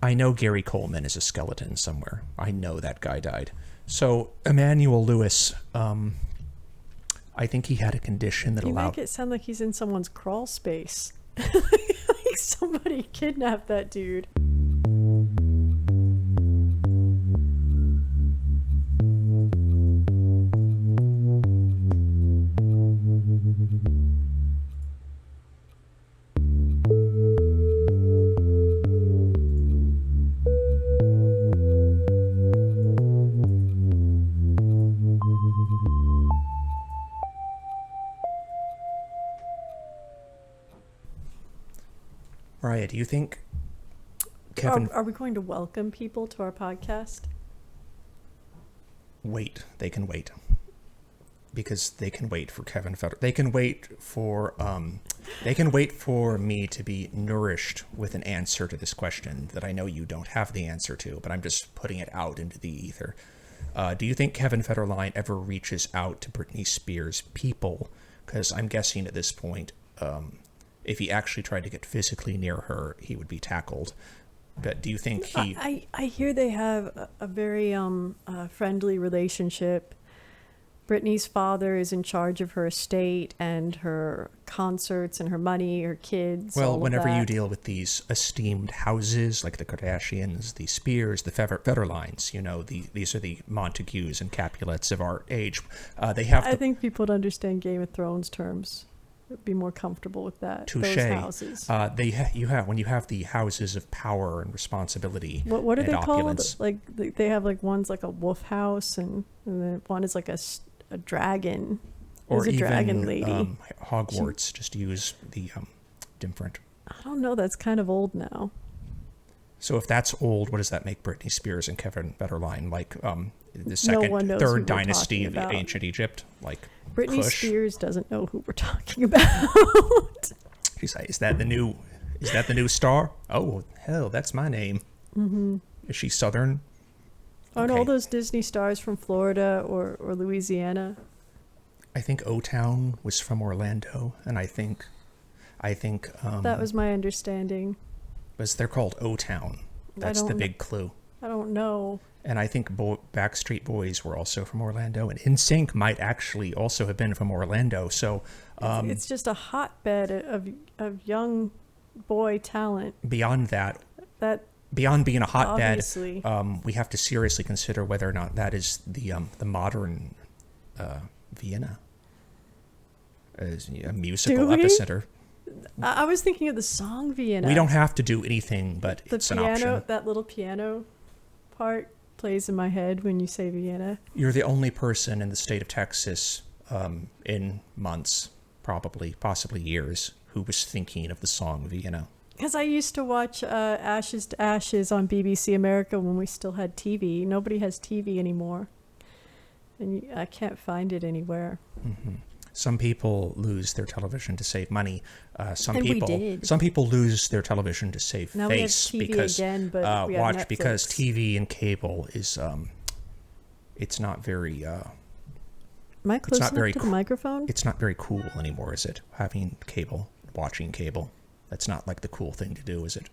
I know Gary Coleman is a skeleton somewhere. I know that guy died. So Emmanuel Lewis, I think he had a condition that allowed... You make it sound like he's in someone's crawl space. Like somebody kidnapped that dude. Mariah, do you think Kevin... Are we going to welcome people to our podcast? Wait. They can wait. Because they can wait for Kevin Federline. They can wait for me to be nourished with an answer to this question that I know you don't have the answer to, but I'm just putting it out into the ether. Do you think Kevin Federline ever reaches out to Britney Spears' people? Because I'm guessing at this point... if he actually tried to get physically near her, he would be tackled. But do you think he... I hear they have a very friendly relationship. Britney's father is in charge of her estate and her concerts and her money, her kids. Well, whenever you deal with these esteemed houses, like the Kardashians, the Spears, the Federlines, you know, these are the Montagues and Capulets of our age. They have... I think people would understand Game of Thrones terms. Be more comfortable with that. Touché. Those houses. When you have the houses of power and responsibility. What are they opulence. called? Like they have like one's like a wolf house and then one is like a dragon. Or There's a even dragon lady. Hogwarts. Just use the different. I don't know. That's kind of old now. So if that's old, what does that make Britney Spears and Kevin Federline like? The second, third dynasty of ancient Egypt, like. Britney Kush. Spears doesn't know who we're talking about. She's like, is that the new star? Oh, hell, that's my name. Mm-hmm. Is she Southern? Aren't all those Disney stars from Florida or Louisiana? I think O-Town was from Orlando, and I think that was my understanding. They're called O-Town. That's the big clue. I don't know. And I think Backstreet Boys were also from Orlando, and NSYNC might actually also have been from Orlando. So it's just a hotbed of young boy talent. Beyond that, beyond being a hotbed, obviously. We have to seriously consider whether or not that is the modern Vienna, as a musical epicenter. I was thinking of the song Vienna. We don't have to do anything, but it's an option. That little piano part plays in my head when you say Vienna. You're the only person in the state of Texas in months, possibly years, who was thinking of the song Vienna. Because I used to watch Ashes to Ashes on BBC America when we still had TV. Nobody has TV anymore. And I can't find it anywhere. Mm-hmm. Some people lose their television to save money. Some we did. Some people lose their television to save now face we have TV because again, but we have Netflix. Because TV and cable is it's not very Am I close enough to the microphone? It's not very cool anymore, is it? Having cable, watching cable. That's not like the cool thing to do, is it?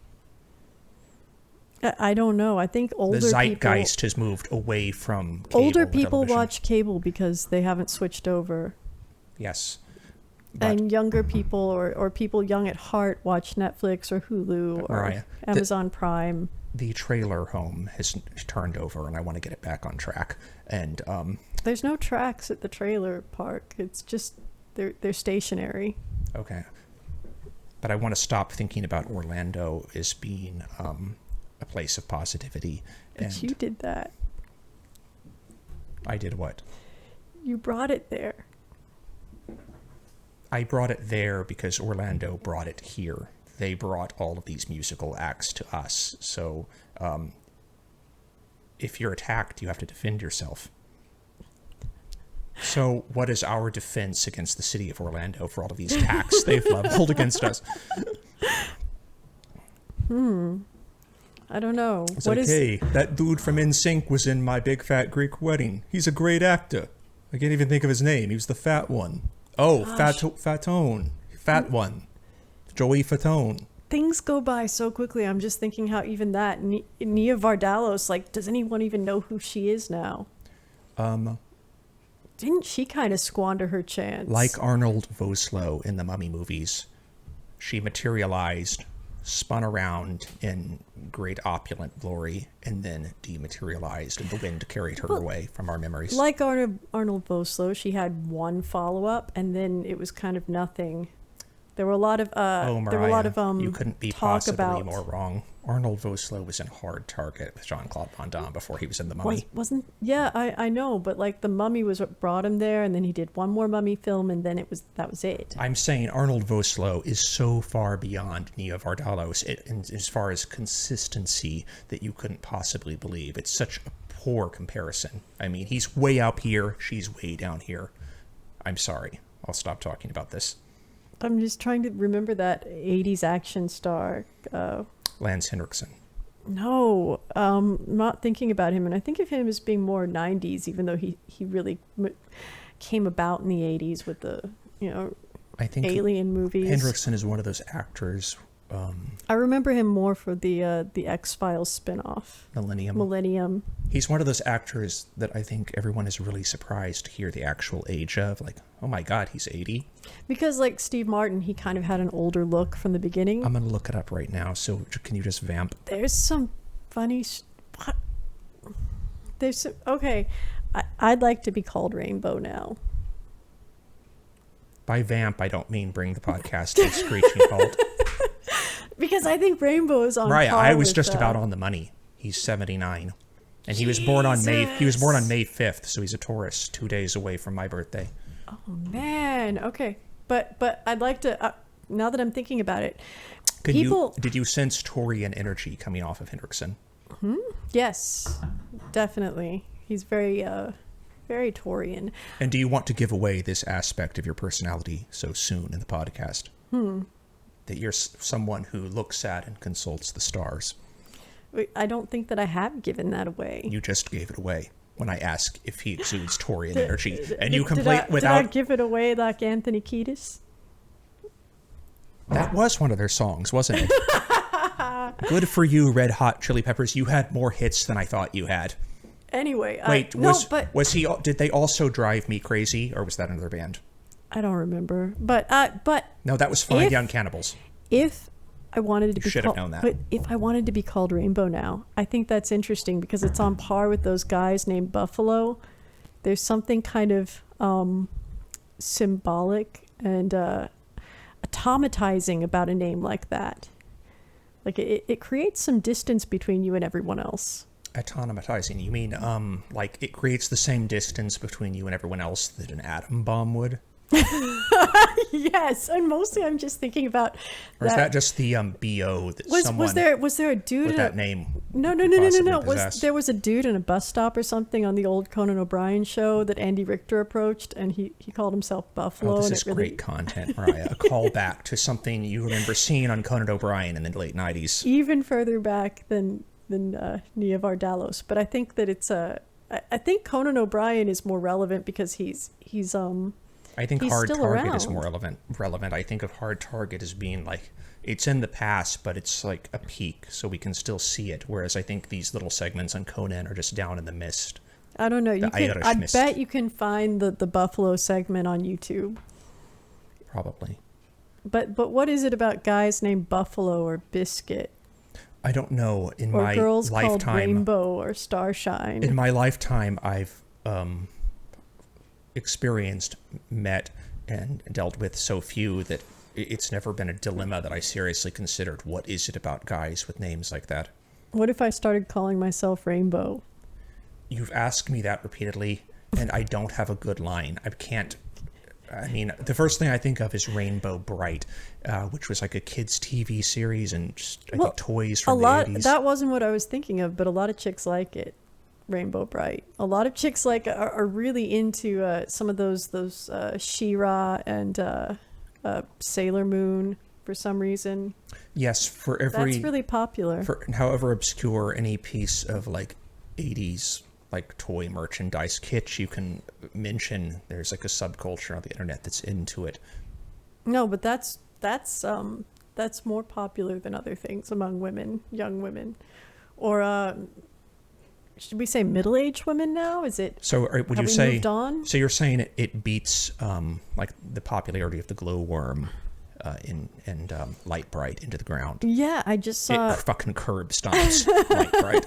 I don't know. I think older people... The zeitgeist has moved away from cable. Older people television. watch cable because they haven't switched over. Yes. And younger people or people young at heart watch Netflix or Hulu or Amazon Prime. The trailer home has turned over and I want to get it back on track. And there's no tracks at the trailer park. It's just they're stationary. Okay. But I want to stop thinking about Orlando as being a place of positivity. But you did that. I did what? You brought it there. I brought it there because Orlando brought it here. They brought all of these musical acts to us. So if you're attacked, you have to defend yourself. So what is our defense against the city of Orlando for all of these attacks they've leveled against us? I don't know. It's okay. That dude from NSYNC was in My Big Fat Greek Wedding. He's a great actor. I can't even think of his name. He was the fat one. Oh, Fatone. Fat one. Joey Fatone. things go by so quickly. I'm just thinking how even that Nia Vardalos, like, does anyone even know who she is now? Didn't she kind of squander her chance? Like Arnold Vosloo in the Mummy movies, she materialized, spun around in great opulent glory, and then dematerialized, and the wind carried her away from our memories. Like Arnold Vosloo, she had one follow-up, and then it was kind of nothing. There were a lot of you couldn't be talk possibly about more wrong. Arnold Vosloo was in Hard Target with Jean-Claude Van Damme before he was in The Mummy. I know, but like The Mummy was what brought him there, and then he did one more Mummy film, and then that was it. I'm saying Arnold Vosloo is so far beyond Nia Vardalos as far as consistency that you couldn't possibly believe. It's such a poor comparison. I mean, he's way up here, she's way down here. I'm sorry. I'll stop talking about this. I'm just trying to remember that 80s action star. Lance Henriksen. No, I'm not thinking about him. And I think of him as being more 90s, even though he really came about in the 80s with the, I think Alien movies. Henriksen is one of those actors. I remember him more for the X-Files spinoff. Millennium. He's one of those actors that I think everyone is really surprised to hear the actual age of. Like, oh my God, he's 80. Because like Steve Martin, he kind of had an older look from the beginning. I'm going to look it up right now. So can you just vamp? There's some funny... What? There's some... Okay. I'd like to be called Rainbow now. By vamp, I don't mean bring the podcast to a screeching halt. Because I think Rainbow is on Right, par I was with, just about on the money. He's 79. And he was born on May 5th, so he's a Taurus, 2 days away from my birthday. Oh man, okay. But I'd like to now that I'm thinking about it. Did you sense Taurian energy coming off of Henriksen? Yes. Definitely. He's very very Taurian. And do you want to give away this aspect of your personality so soon in the podcast? That you're someone who looks at and consults the stars. I don't think that I have given that away. You just gave it away when I asked if he exudes Taurian energy. And you complete without... Did I give it away like Anthony Kiedis? That was one of their songs, wasn't it? Good for you, Red Hot Chili Peppers. You had more hits than I thought you had. Anyway, did they also Drive Me Crazy, or was that another band? I don't remember, but no, that was Fine Young Cannibals. If I wanted to be should have known that. But if I wanted to be called Rainbow now, I think that's interesting because it's on par with those guys named Buffalo. There's something kind of symbolic and automatizing about a name like that. Like it creates some distance between you and everyone else. Automatizing, you mean like it creates the same distance between you and everyone else that an atom bomb would? Yes, and mostly I'm just thinking about or is that just the BO that was there a dude with that name? No. There was a dude in a bus stop or something on the old Conan O'Brien show that Andy Richter approached, and he called himself Buffalo. This is great content, Mariah. A callback to something you remember seeing on Conan O'Brien in the late 90s. Even further back than Nia Vardalos, but I think that it's I think Conan O'Brien is more relevant because he's I think he's Hard still Target around. is more relevant. I think of Hard Target as being like it's in the past, but it's like a peak, so we can still see it. Whereas I think these little segments on Conan are just down in the mist. I don't know. I bet you can find the Buffalo segment on YouTube. Probably. But what is it about guys named Buffalo or Biscuit? I don't know. In or my girls lifetime, called Rainbow or Starshine. In my lifetime, I've experienced, met, and dealt with so few that it's never been a dilemma that I seriously considered. What is it about guys with names like that? What if I started calling myself Rainbow? You've asked me that repeatedly, and I don't have a good line. I mean, the first thing I think of is Rainbow Bright, which was like a kids' TV series and just, I think toys from the 80s. That wasn't what I was thinking of, but a lot of chicks like it. Rainbow Bright. A lot of chicks are really into some of those She-Ra and Sailor Moon for some reason. Yes, that's really popular. For however obscure any piece of like 80s like toy merchandise kitsch you can mention, there's like a subculture on the internet that's into it. No, but that's that's more popular than other things among women, young women, or should we say middle-aged women now? Is it? So would have you we say? moved on? So you're saying it beats like the popularity of the glowworm in and Light Bright into the ground. Yeah, I just saw. It fucking curb stomps Light Bright.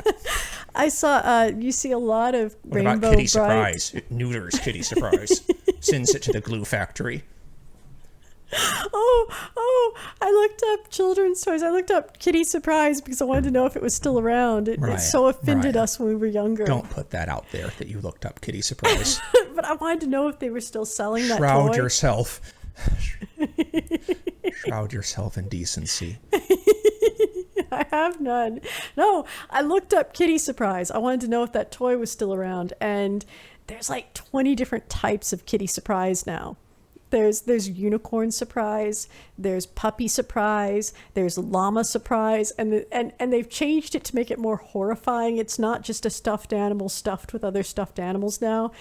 I saw. You see a lot of What Rainbow about Kitty Bright. Surprise? It neuters Kitty Surprise, sends it to the glue factory. Oh, I looked up children's toys. I looked up Kitty Surprise because I wanted to know if it was still around. It so offended us when we were younger. Don't put that out there that you looked up Kitty Surprise. But I wanted to know if they were still selling that toy. Shroud yourself. Shroud yourself in decency. I have none. No, I looked up Kitty Surprise. I wanted to know if that toy was still around. And there's like 20 different types of Kitty Surprise now. There's unicorn surprise, there's puppy surprise, there's llama surprise, and they've changed it to make it more horrifying. It's not just a stuffed animal stuffed with other stuffed animals now.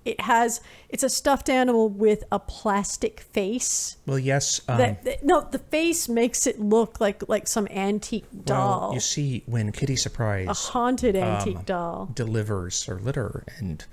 It's a stuffed animal with a plastic face. Well, yes. No, the face makes it look like some antique doll. Well, you see, when Kitty Surprise, a haunted antique doll, delivers her litter, and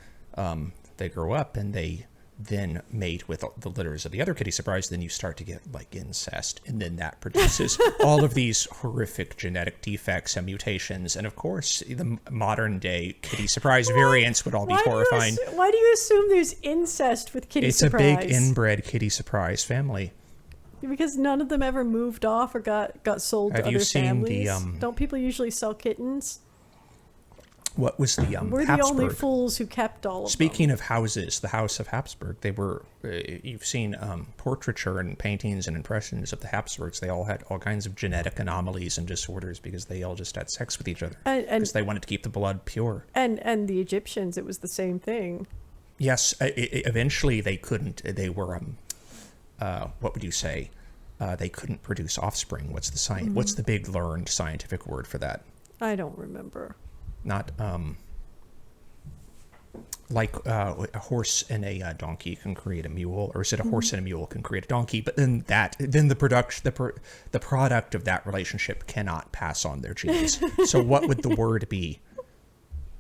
they grow up and they then mate with the litters of the other Kitty Surprise, then you start to get like incest, and then that produces all of these horrific genetic defects and mutations, and of course the modern day Kitty Surprise variants would all be horrifying. Why do you assume there's incest with Kitty Surprise? It's a big inbred Kitty Surprise family. Because none of them ever moved off or got sold to other families. Don't people usually sell kittens? What was the We're Habsburg. The only fools who kept all of them. Speaking of houses, the House of Habsburg, they were, you've seen portraiture and paintings and impressions of the Habsburgs. They all had all kinds of genetic anomalies and disorders because they all just had sex with each other because they wanted to keep the blood pure. And the Egyptians, it was the same thing. Yes, eventually they couldn't. They were, what would you say? They couldn't produce offspring. What's the big learned scientific word for that? I don't remember. Not like a horse and a donkey can create a mule, or is it a horse and a mule can create a donkey? But then the product of that relationship cannot pass on their genes. So what would the word be?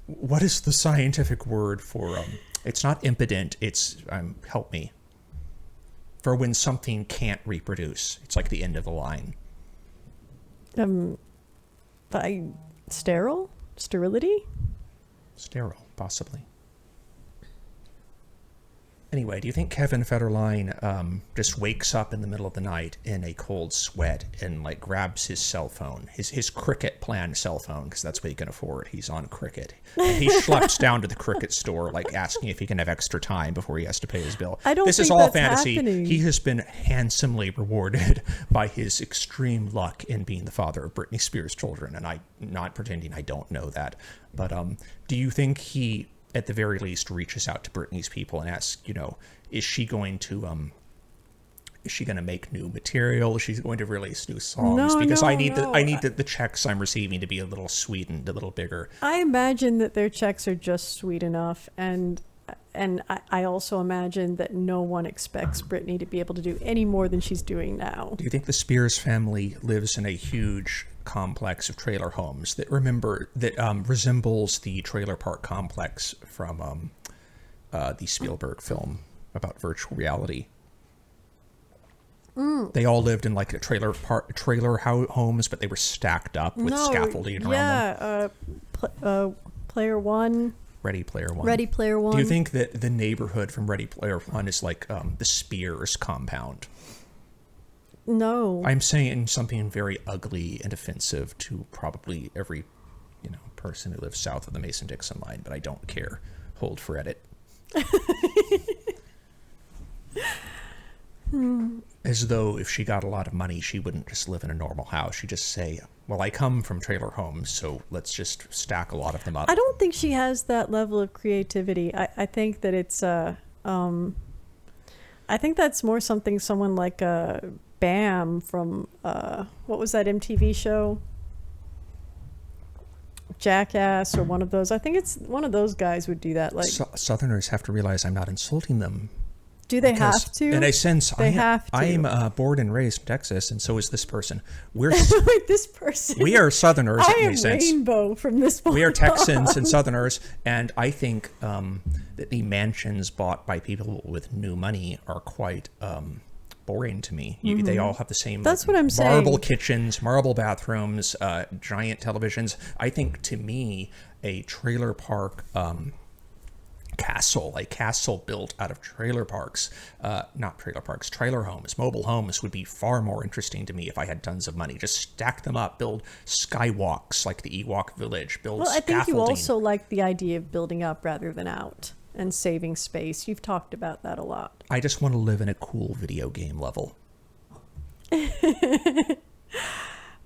What is the scientific word for it's not impotent, it's help me. For when something can't reproduce. It's like the end of the line. Sterility? Sterile, possibly. Anyway, do you think Kevin Federline just wakes up in the middle of the night in a cold sweat and like grabs his cell phone, his Cricket plan cell phone, because that's what he can afford. He's on Cricket. And he schleps down to the Cricket store, like asking if he can have extra time before he has to pay his bill. This is all fantasy. Happening. He has been handsomely rewarded by his extreme luck in being the father of Britney Spears' children, and I'm not pretending I don't know that. But do you think he, at the very least, reaches out to Britney's people and asks, is she going to make new material? Is she going to release new songs? Because I need the checks I'm receiving to be a little sweetened, a little bigger. I imagine that their checks are just sweet enough, and I also imagine that no one expects Britney to be able to do any more than she's doing now. Do you think the Spears family lives in a huge complex of trailer homes that resembles the trailer park complex from the Spielberg film about virtual reality? They all lived in like a trailer homes, but they were stacked up with scaffolding around them. Player One. Ready Player One. Ready Player One. Do you think that the neighborhood from Ready Player One is like the Spears compound? No. I'm saying something very ugly and offensive to probably every, person who lives south of the Mason-Dixon line, but I don't care. Hold for edit. As though if she got a lot of money, she wouldn't just live in a normal house. She'd just say, well, I come from trailer homes, so let's just stack a lot of them up. I don't think she has that level of creativity. I think that it's I think that's more something someone like Bam from what was that MTV show? Jackass or one of those. I think it's one of those guys would do that. Like Southerners have to realize I'm not insulting them. Do they Because have to? in a sense, They have to. I am born and raised in Texas, and so is this person. We're Wait, this person. we are Southerners I in am a sense. rainbow from this point We are Texans on. and Southerners, and I think that the mansions bought by people with new money are quite boring to me. They all have the same. That's what I'm saying. Marble kitchens, marble bathrooms, giant televisions. I think to me, a trailer park. A castle built out of trailer parks, not trailer parks, trailer homes, mobile homes would be far more interesting to me if I had tons of money. Just stack them up, build skywalks like the Ewok village, build Well, I think you scaffolding. also like the idea of building up rather than out and saving space. You've talked about that a lot. I just want to live in a cool video game level.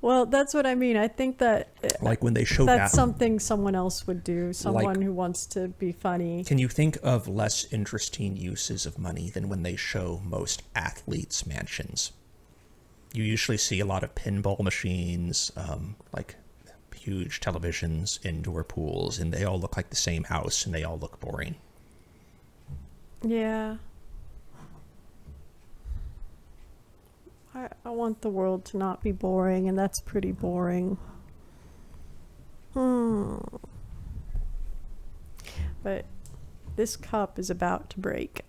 Well, that's what I mean. I think that Like when they show that's something someone else would do, someone Like- who wants to be funny. Can you think of less interesting uses of money than when they show most athletes' mansions? You usually see a lot of pinball machines, like huge televisions, indoor pools, and they all look like the same house, and they all look boring. Yeah. I want the world to not be boring, and that's pretty boring. But this cup is about to break,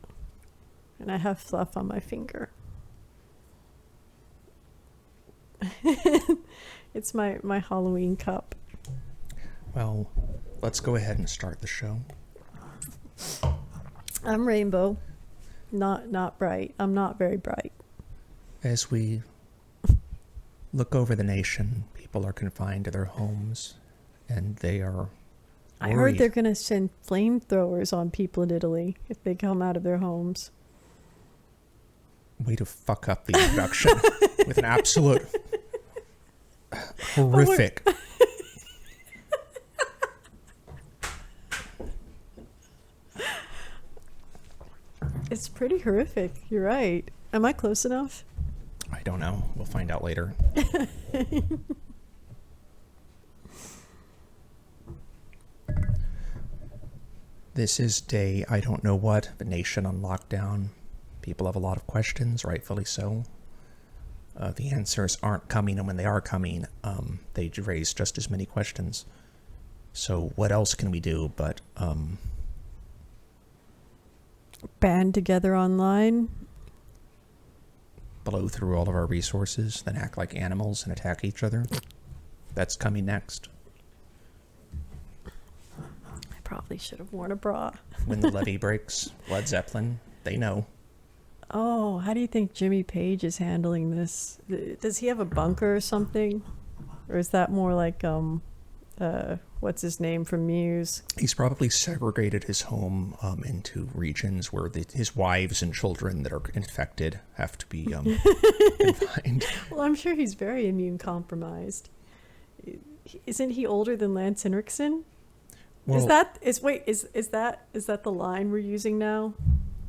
and I have fluff on my finger. It's my Halloween cup. Well, let's go ahead and start the show. I'm rainbow, not bright. I'm not very bright. As we look over the nation, people are confined to their homes, and they are I heard worried. they're going to send flamethrowers on people in Italy if they come out of their homes. Way to fuck up the introduction with an absolute horrific. It's pretty horrific. You're right. Am I close enough? I don't know. We'll find out later. This is day I don't know what, the nation on lockdown. People have a lot of questions, rightfully so. The answers aren't coming, and when they are coming, they raise just as many questions. So what else can we do but Band together online. blow through all of our resources, then act like animals and attack each other? That's coming next. I probably should have worn a bra. When the levee breaks, Led Zeppelin, they know. Oh, how do you think Jimmy Page is handling this? Does he have a bunker or something? Or is that more like, what's his name from Muse? He's probably segregated his home into regions where his wives and children that are infected have to be confined. Well, I'm sure he's very immune compromised. Isn't he older than Lance Henriksen? Well, Is that the line we're using now?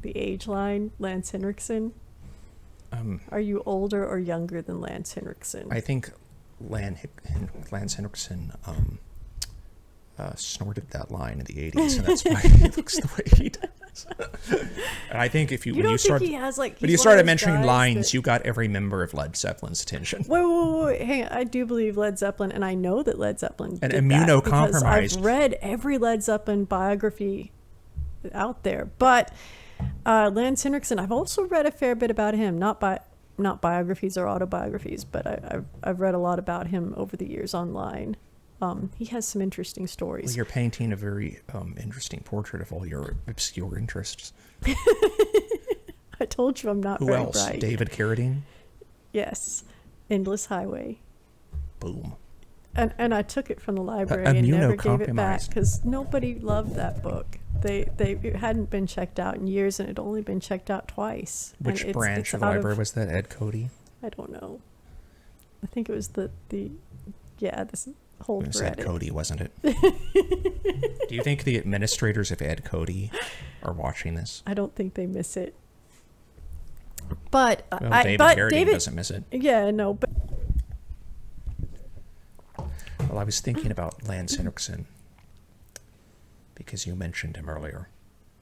The age line, Lance Henriksen? Are you older or younger than Lance Henriksen? I think Lance Henriksen snorted that line in the 80s, and that's why he looks the way he does. And I think you don't think he has like... when he's you one started of those mentioning guys lines, that- you got every member of Led Zeppelin's attention. Wait. Hang on. I do believe Led Zeppelin, and I know that Led Zeppelin And did that because immunocompromised. I've read every Led Zeppelin biography out there. But Lance Henriksen, I've also read a fair bit about him. Not biographies or autobiographies, but I've read a lot about him over the years online. He has some interesting stories. Well, you're painting a very interesting portrait of all your obscure interests. I told you I'm not Who very else? bright. David Carradine? Yes. Endless Highway. Boom. And I took it from the library and never gave it back immunocompromised. because nobody loved that book. It hadn't been checked out in years, and it had only been checked out twice. And Which branch it's of the out library was that? Ed Cody? I don't know. I think it was this hold It was for Ed edit. Cody, wasn't it? Do you think the administrators of Ed Cody are watching this? I don't think they miss it. But Well, David Carradine doesn't miss it. Yeah, no, but Well, I was thinking about Lance Henriksen because you mentioned him earlier,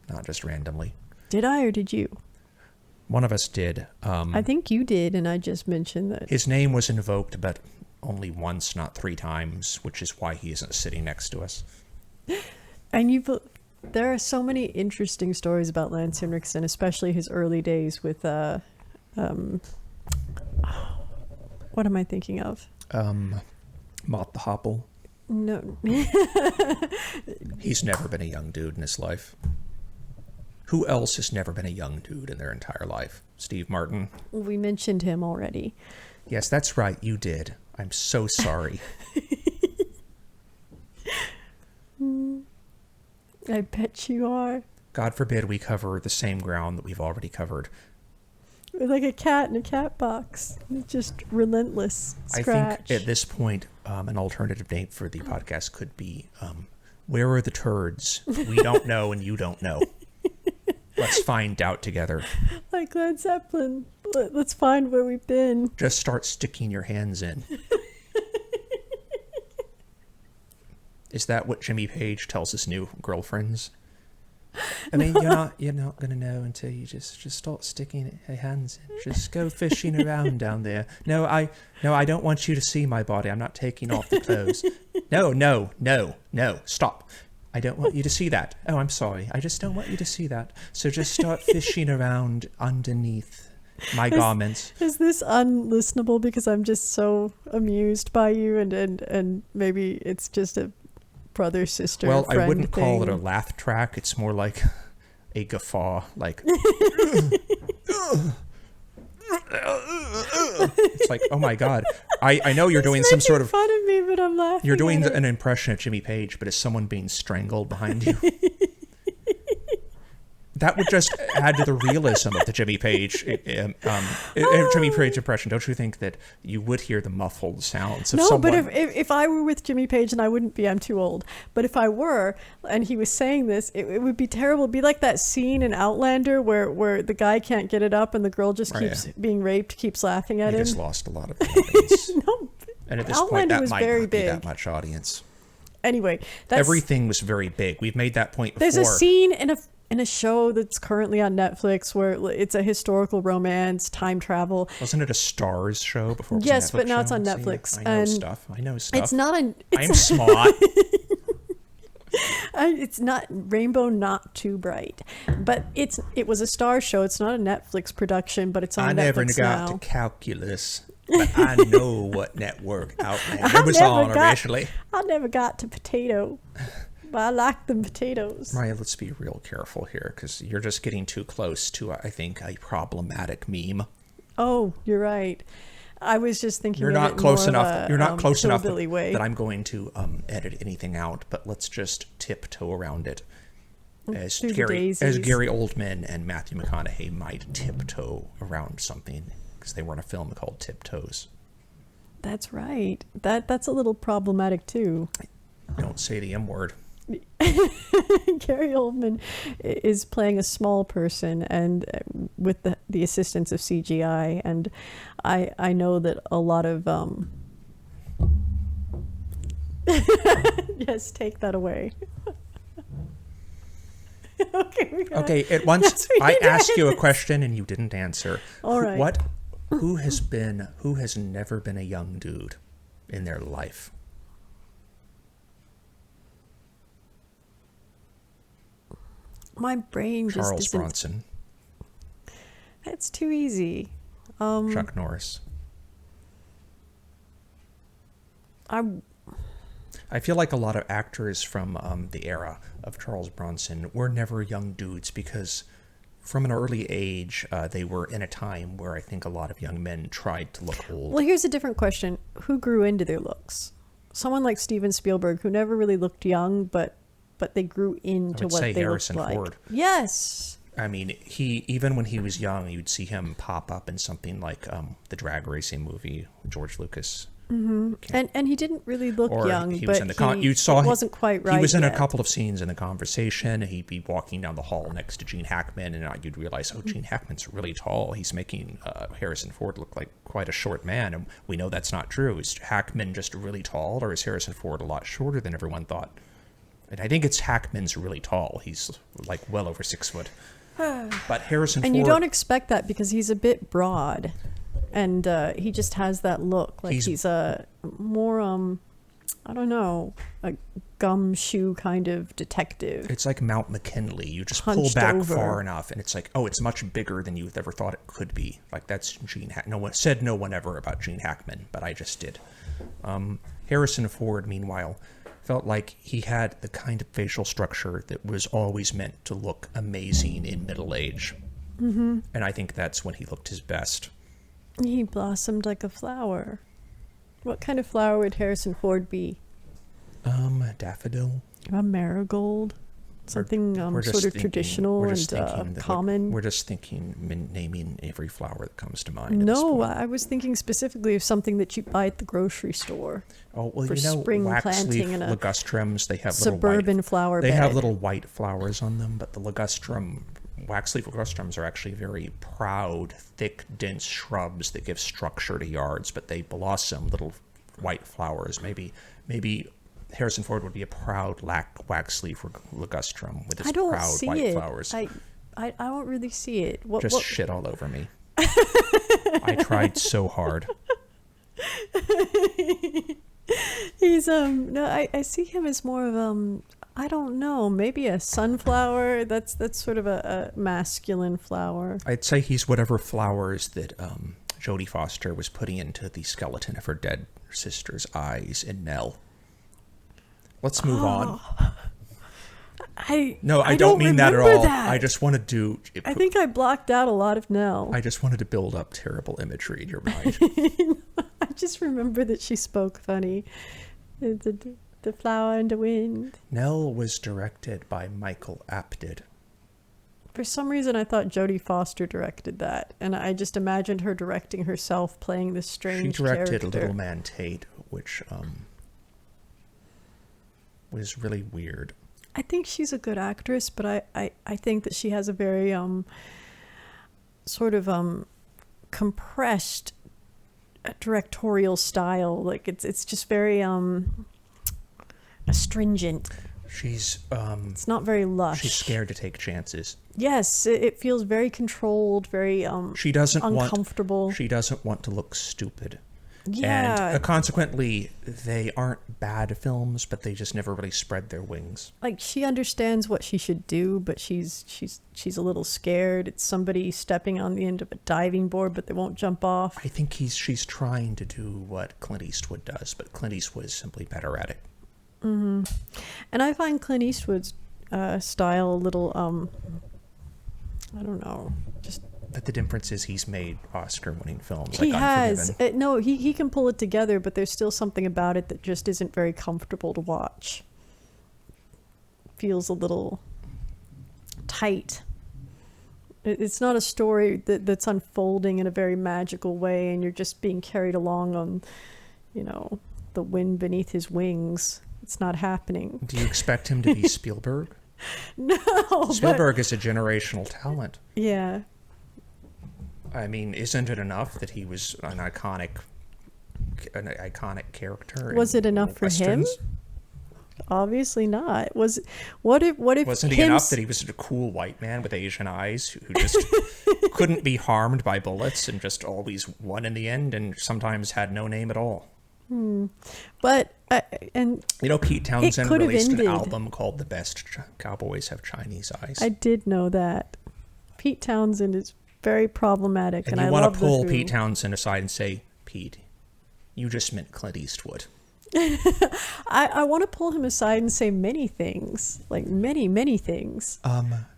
not just randomly. did I or did you? One of us did. I think you did, and I just mentioned that. His name was invoked, but only once, not 3 times, which is why he isn't sitting next to us. And there are so many interesting stories about Lance Henriksen, especially his early days with, what am I thinking of? Mott the Hopple. No. He's never been a young dude in his life. Who else has never been a young dude in their entire life? Steve Martin? We mentioned him already. Yes, that's right. You did. I'm so sorry. I bet you are. God forbid we cover the same ground that we've already covered. We're like a cat in a cat box. Just relentless scratch. I think at this point, an alternative name for the podcast could be, Where Are the Turds? We don't know and you don't know. Let's find out together. Like Led Zeppelin. Let's find where we've been. Just start sticking your hands in. Is that what Jimmy Page tells his new girlfriends? I mean, you're not gonna know until you just start sticking your hands in. Just go fishing around down there. No, I don't want you to see my body. I'm not taking off the clothes. No, stop. I don't want you to see that. Oh, I'm sorry. I just don't want you to see that. So just start fishing around underneath my garments. Is this unlistenable because I'm just so amused by you and maybe it's just a brother, sister, well, friend I wouldn't thing. call it a laugh track. It's more like a guffaw. Like, it's like, oh my God. I know you're doing some sort of fun of me, but I'm laughing. You're doing an impression of Jimmy Page, but is someone being strangled behind you? That would just add to the realism of the Jimmy Page Jimmy Page impression. Don't you think that you would hear the muffled sounds of someone? No, but if I were with Jimmy Page, and I wouldn't be, I'm too old, but if I were, and he was saying this, it would be terrible. It'd be like that scene in Outlander where the guy can't get it up and the girl just keeps being raped, keeps laughing at him. He just lost a lot of the audience. No, and at this Outlander point, was that might very not be big. that much audience. Anyway, everything was very big. We've made that point before. There's a scene in a show that's currently on Netflix where it's a historical romance, time travel. Wasn't it a Stars show before? It was yes, a Netflix but now show? it's on Netflix. See, I know stuff. It's not on. I'm smart. It's not Rainbow, not too bright, but it was a Stars show. It's not a Netflix production, but it's on Netflix I never got to calculus, but I know what network Outlander was on originally. I never got to potato. But I like them potatoes. Mariah, let's be real careful here because you're just getting too close to, I think, a problematic meme. Oh, you're right. I was just thinking you're not close enough. You're not close enough that I'm going to edit anything out. But let's just tiptoe around it, as Gary Oldman and Matthew McConaughey might tiptoe around something because they were in a film called Tiptoes. That's right. That's a little problematic too. Don't say the M word. Gary Oldman is playing a small person and with the assistance of CGI, and I know that a lot of yes, take that away. Okay. At once I asked you a question and you didn't answer. All right. Who has never been a young dude in their life? My brain just Charles Bronson. That's too easy. Chuck Norris. I feel like a lot of actors from the era of Charles Bronson were never young dudes because from an early age, they were in a time where I think a lot of young men tried to look old. Well, here's a different question. Who grew into their looks? Someone like Steven Spielberg, who never really looked young, but they grew into what they Harrison looked like. Ford. Yes. I mean, even when he was young, you'd see him pop up in something like the drag racing movie, George Lucas. Mm-hmm. And he didn't really look young, he but was wasn't quite right. He was in yet. a couple of scenes in The Conversation. He'd be walking down the hall next to Gene Hackman, and you'd realize, Gene Hackman's really tall. He's making Harrison Ford look like quite a short man, and we know that's not true. Is Hackman just really tall, or is Harrison Ford a lot shorter than everyone thought? And I think it's Hackman's really tall. He's like well over 6 foot. But Harrison And Ford... you don't expect that because he's a bit broad. And he just has that look. Like he's a more, I don't know, a gumshoe kind of detective. It's like Mount McKinley. You just pull Hunched back over. far enough, and it's like, oh, it's much bigger than you ever thought it could be. Like, that's Gene Hackman. No one said no one ever about Gene Hackman, but I just did. Harrison Ford, meanwhile, felt like he had the kind of facial structure that was always meant to look amazing in middle age. Mm-hmm. And I think that's when he looked his best. He blossomed like a flower. What kind of flower would Harrison Ford be? Daffodil. A marigold? Something sort of traditional and common? We're just thinking, naming every flower that comes to mind. No, I was thinking specifically of something that you buy at the grocery store. Oh, well, for you know, spring waxleaf planting in a ligustrums, they have suburban flower bed. They have little white flowers on them, but the ligustrum, waxleaf ligustrums are actually very proud, thick, dense shrubs that give structure to yards, but they blossom little white flowers. Maybe Harrison Ford would be a proud waxleaf ligustrum with its proud white flowers. I don't really see it. What shit all over me. I tried so hard. He's no, I see him as more of I don't know, maybe a sunflower. That's sort of a masculine flower. I'd say he's whatever flowers that Jodie Foster was putting into the skeleton of her dead sister's eyes in Nell. Let's move on. I don't mean that at all. That. I just wanted to... I think I blocked out a lot of Nell. I just wanted to build up terrible imagery in your mind. I just remember that she spoke funny. The flower and the wind. Nell was directed by Michael Apted. For some reason, I thought Jodie Foster directed that, and I just imagined her directing herself playing this strange character. She directed Little Man Tate, which was really weird. I think she's a good actress, but I think that she has a very sort of compressed directorial style. Like it's just very astringent. She's it's not very lush. She's scared to take chances. Yes, it feels very controlled, very she doesn't uncomfortable. She doesn't want to look stupid. Yeah. And consequently, they aren't bad films, but they just never really spread their wings. Like, she understands what she should do, but she's a little scared. It's somebody stepping on the end of a diving board, but they won't jump off. I think she's trying to do what Clint Eastwood does, but Clint Eastwood is simply better at it. Mm-hmm. And I find Clint Eastwood's style a little, I don't know, just... But the difference is he's made Oscar-winning films. He like has. No, he can pull it together, but there's still something about it that just isn't very comfortable to watch. Feels a little tight. It's not a story that's unfolding in a very magical way, and you're just being carried along on, the wind beneath his wings. It's not happening. Do you expect him to be Spielberg? No. Spielberg is a generational talent. Yeah. I mean, isn't it enough that he was an iconic character? Was it enough for him? Obviously not. What if wasn't he enough that he was a cool white man with Asian eyes who just couldn't be harmed by bullets and just always won in the end and sometimes had no name at all? But and Pete Townsend released an album called "The Best Cowboys Have Chinese Eyes." I did know that. Pete Townsend is very problematic, and I love you want to pull Pete Townsend aside and say, Pete, you just meant Clint Eastwood. I want to pull him aside and say many things, like many things.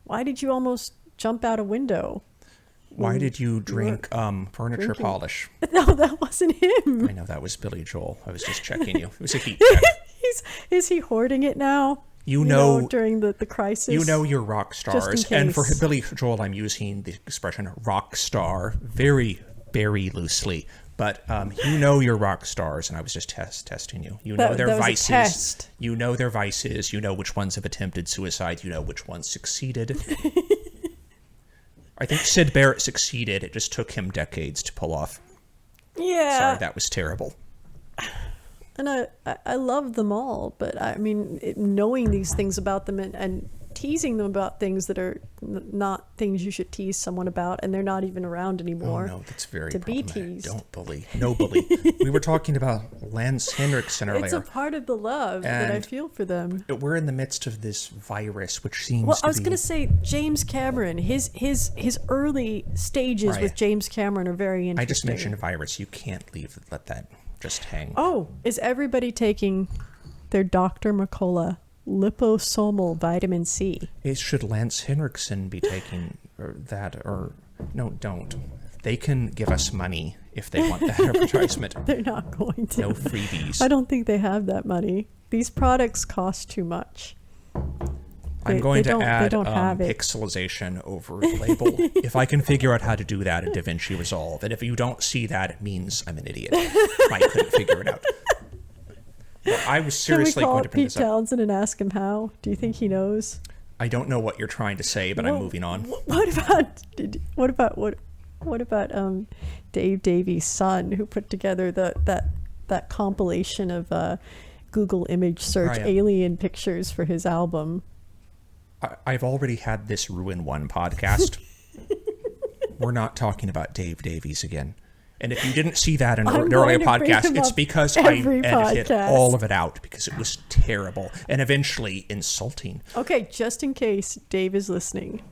Why did you almost jump out a window? Why did you drink furniture drinking polish? No, that wasn't him. I know, that was Billy Joel. I was just checking you. It was a heat check. Is he hoarding it now? During the crisis. You're rock stars. And for Billy Joel, I'm using the expression rock star very, very loosely. But you're rock stars, and I was just testing you. You know their vices. Was a test. You know their vices. You know which ones have attempted suicide. You know which ones succeeded. I think Syd Barrett succeeded. It just took him decades to pull off. Yeah. Sorry, that was terrible. And I love them all, but I mean, knowing these things about them and teasing them about things that are not things you should tease someone about, and they're not even around anymore. Oh no, that's very to be problematic. teased. Don't bully. No bully. We were talking about Lance Henriksen earlier. It's a part of the love that I feel for them. We're in the midst of this virus, which seems Well, to I was be... going to say James Cameron. His early stages Right. with James Cameron are very interesting. I just mentioned virus. You can't let that just hang. Oh, is everybody taking their Dr. McCullough liposomal vitamin C? Should Lance Henriksen be taking that or... No, don't. They can give us money if they want that advertisement. They're not going to. No freebies. I don't think they have that money. These products cost too much. I'm going to add have it. pixelization over the label. If I can figure out how to do that in DaVinci Resolve. And if you don't see that, it means I'm an idiot. I couldn't figure it out. Well, I was seriously Can we going call to bring Pete this up. Townsend and ask him how? Do you think he knows? I don't know what you're trying to say, but I'm moving on. What about Dave Davies' son, who put together that compilation of Google image search alien pictures for his album? I've already had this ruin one podcast. We're not talking about Dave Davies again. And if you didn't see that in an earlier podcast, it's because I edited all of it out because it was terrible and eventually insulting. Okay, just in case Dave is listening,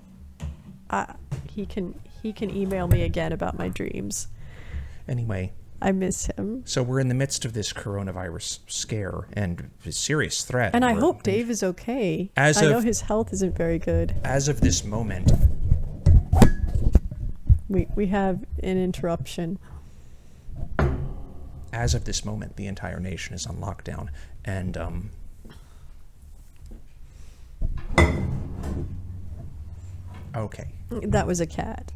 he can email me again about my dreams. Anyway, I miss him. so we're in the midst of this coronavirus scare and a serious threat. And I hope Dave is okay. I know his health isn't very good. As of this moment, We have an interruption. As of this moment, the entire nation is on lockdown, and okay. That was a cat.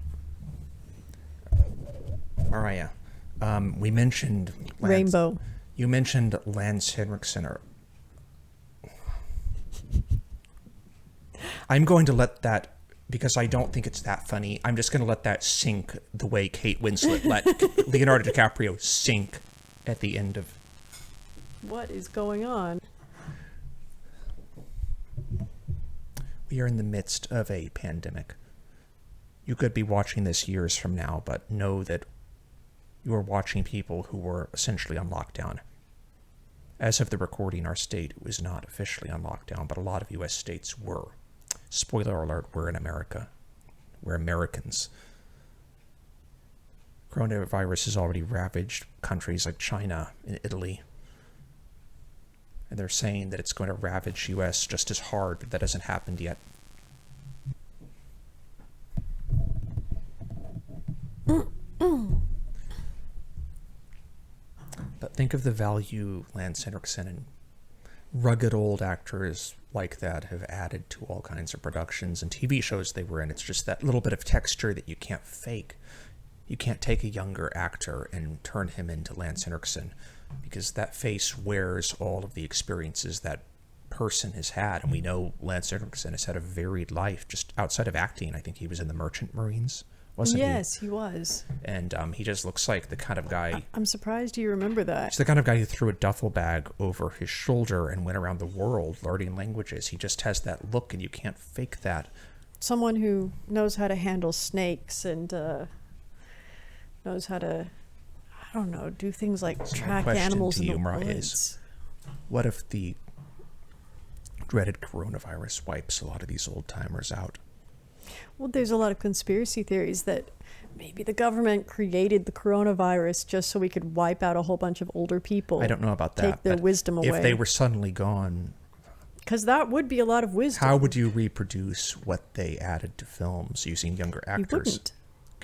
Mariah, we mentioned Rainbow. You mentioned Lance Henriksen. I'm going to let that, because I don't think it's that funny, I'm just going to let that sink the way Kate Winslet let Leonardo DiCaprio sink at the end of... What is going on? We are in the midst of a pandemic. You could be watching this years from now, but know that you are watching people who were essentially on lockdown. As of the recording, our state was not officially on lockdown, but a lot of U.S. states were. Spoiler alert, we're in America. We're Americans. Coronavirus has already ravaged countries like China and Italy. And they're saying that it's going to ravage U.S. just as hard, but that hasn't happened yet. But think of the value Lance Henriksen and rugged old actors like that have added to all kinds of productions and TV shows they were in. It's just that little bit of texture that you can't fake. You can't take a younger actor and turn him into Lance Henriksen, because that face wears all of the experiences that person has had. And we know Lance Henriksen has had a varied life just outside of acting. I think he was in the Merchant Marines, wasn't he? Yes, he was. And he just looks like the kind of guy... I'm surprised you remember that. He's the kind of guy who threw a duffel bag over his shoulder and went around the world learning languages. He just has that look, and you can't fake that. Someone who knows how to handle snakes and knows how to, I don't know, do things like So my track question animals to in you, the Mariah, woods. is, what if the dreaded coronavirus wipes a lot of these old timers out? Well, there's a lot of conspiracy theories that maybe the government created the coronavirus just so we could wipe out a whole bunch of older people. I don't know about that. Take their but wisdom away. If they were suddenly gone, because that would be a lot of wisdom. how would you reproduce what they added to films using younger actors? You wouldn't.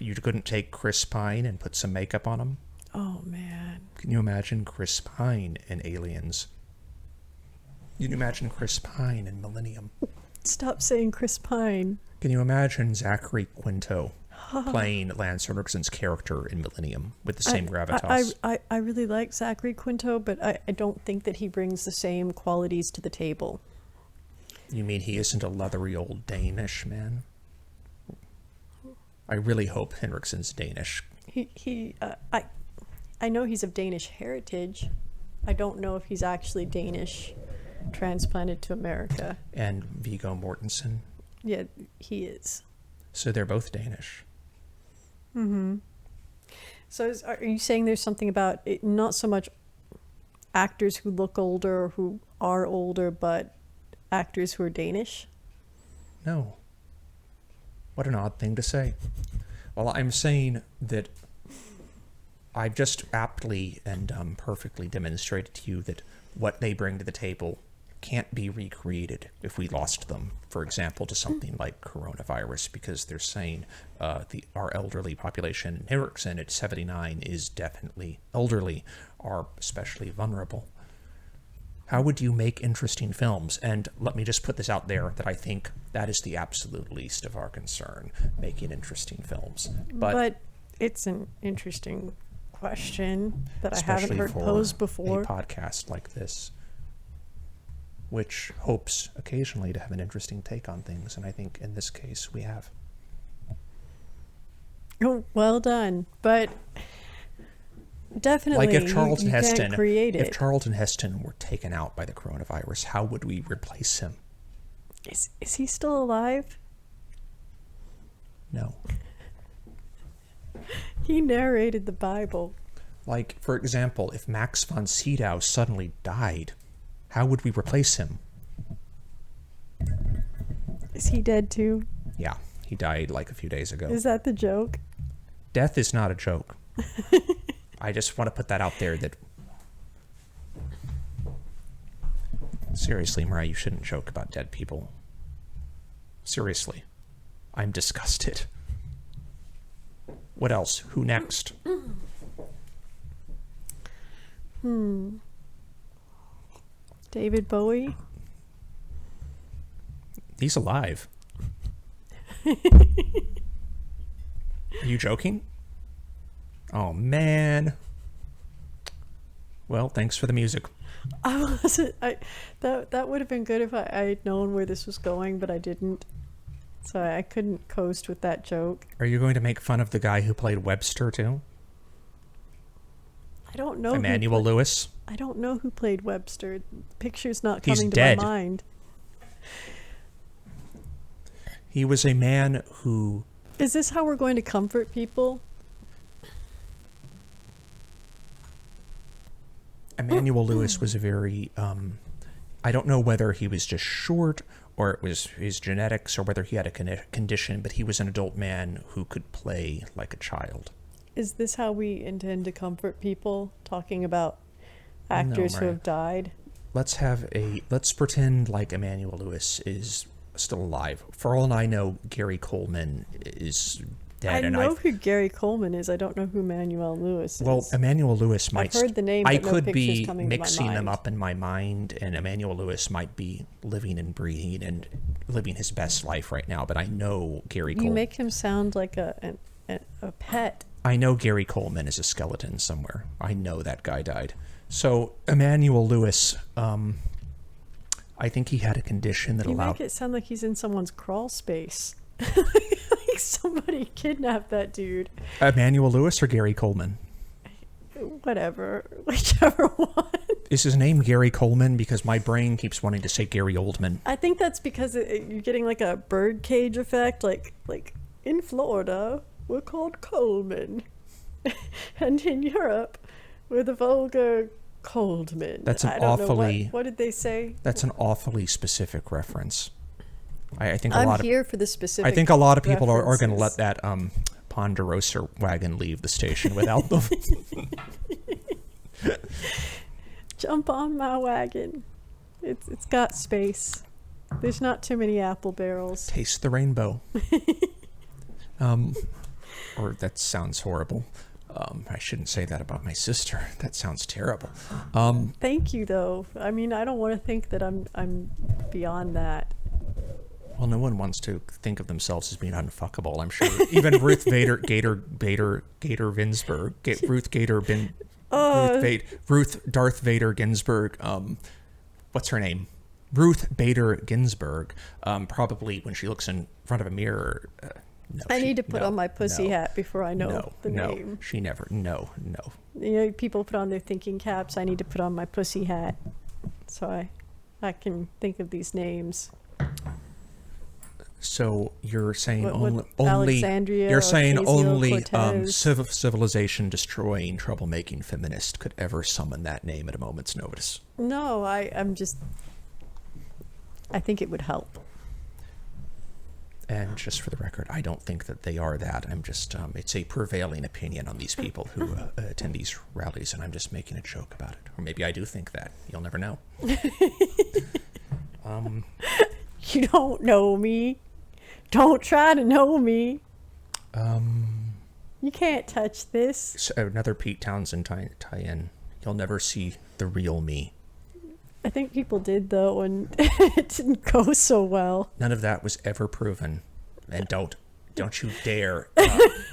You couldn't take Chris Pine and put some makeup on him? Oh, man. Can you imagine Chris Pine in Aliens? Can you imagine Chris Pine in Millennium? Stop saying Chris Pine. Can you imagine Zachary Quinto playing Lance Henriksen's character in Millennium with the same gravitas? I really like Zachary Quinto, but I don't think that he brings the same qualities to the table. You mean he isn't a leathery old Danish man? I really hope Henriksen's Danish. I know he's of Danish heritage. I don't know if he's actually Danish. transplanted to America. And Viggo Mortensen. Yeah, he is. So they're both Danish. Mm-hmm. So are you saying there's something about it, not so much actors who look older or who are older, but actors who are Danish? No. What an odd thing to say. Well, I'm saying that I've just aptly and perfectly demonstrated to you that what they bring to the table can't be recreated if we lost them, for example, to something like coronavirus, because they're saying our elderly population in Erickson at 79 is definitely elderly, are especially vulnerable. How would you make interesting films? And let me just put this out there, that I think that is the absolute least of our concern, making interesting films. But it's an interesting question that I haven't heard posed before. A podcast like this, which hopes occasionally to have an interesting take on things, and I think in this case we have. Oh, well done. But definitely, like if Charlton Heston, can't create it. if Charlton Heston were taken out by the coronavirus, how would we replace him? Is he still alive? No. He narrated the Bible. Like, for example, if Max von Sydow suddenly died, how would we replace him? Is he dead too? Yeah, he died like a few days ago. Is that the joke? Death is not a joke. I just want to put that out there that... Seriously, Mariah, you shouldn't joke about dead people. Seriously. I'm disgusted. What else? Who next? David Bowie? He's alive. Are you joking? Oh, man. Well, thanks for the music. That would have been good if I had known where this was going, but I didn't. So I couldn't coast with that joke. Are you going to make fun of the guy who played Webster, too? I don't know. Emmanuel Lewis? I don't know who played Webster. The picture's not He's coming to dead. my mind. He was a man who... Is this how we're going to comfort people? Emmanuel Lewis was a very... I don't know whether he was just short or it was his genetics or whether he had a condition, but he was an adult man who could play like a child. Is this how we intend to comfort people? Talking about actors who have died? Let's pretend like Emmanuel Lewis is still alive. For all I know, Gary Coleman is dead. I know who Gary Coleman is. I don't know who Emmanuel Lewis is. Well, Emmanuel Lewis might... I've heard the name, I but no could picture's be coming to my mixing them mind. up in my mind, and Emmanuel Lewis might be living and breathing and living his best life right now, but I know Gary Coleman... You make him sound like a pet. I know Gary Coleman is a skeleton somewhere. I know that guy died. So, Emmanuel Lewis, I think he had a condition that allowed... You make it sound like he's in someone's crawl space. Like somebody kidnapped that dude. Emmanuel Lewis or Gary Coleman? Whatever. Whichever one. Is his name Gary Coleman? Because my brain keeps wanting to say Gary Oldman. I think that's because you're getting like a birdcage effect. Like in Florida, we're called Coleman. And in Europe, we're the vulgar Coldman. That's an I don't awfully... know what did they say? That's an awfully specific reference. I think I'm here for the specific. I think a lot of people are going to references. let that Ponderosa wagon leave the station without them. Jump on my wagon. It's got space. There's not too many apple barrels. Taste the rainbow. Or that sounds horrible. I shouldn't say that about my sister. That sounds terrible. Thank you, though. I mean, I don't want to think that I'm beyond that. Well, no one wants to think of themselves as being unfuckable, I'm sure. Even Ruth Gator Ginsburg, Ruth Darth Vader Ginsburg, what's her name? Ruth Bader Ginsburg, probably when she looks in front of a mirror, I need to put on my pussy hat before I know the name. No, she never, no. You know, people put on their thinking caps. I need to put on my pussy hat. So I can think of these names. So you're saying What, only Alexandria you're saying only Ocasio-Cortez? civilization destroying troublemaking feminist could ever summon that name at a moment's notice. No, I think it would help. And just for the record, I don't think that they are that. I'm just it's a prevailing opinion on these people who attend these rallies, and I'm just making a joke about it. Or maybe I do think that. You'll never know. You don't know me. Don't try to know me. You can't touch this. So another Pete Townsend tie-in. You'll never see the real me. I think people did, though, and it didn't go so well. None of that was ever proven. And don't you dare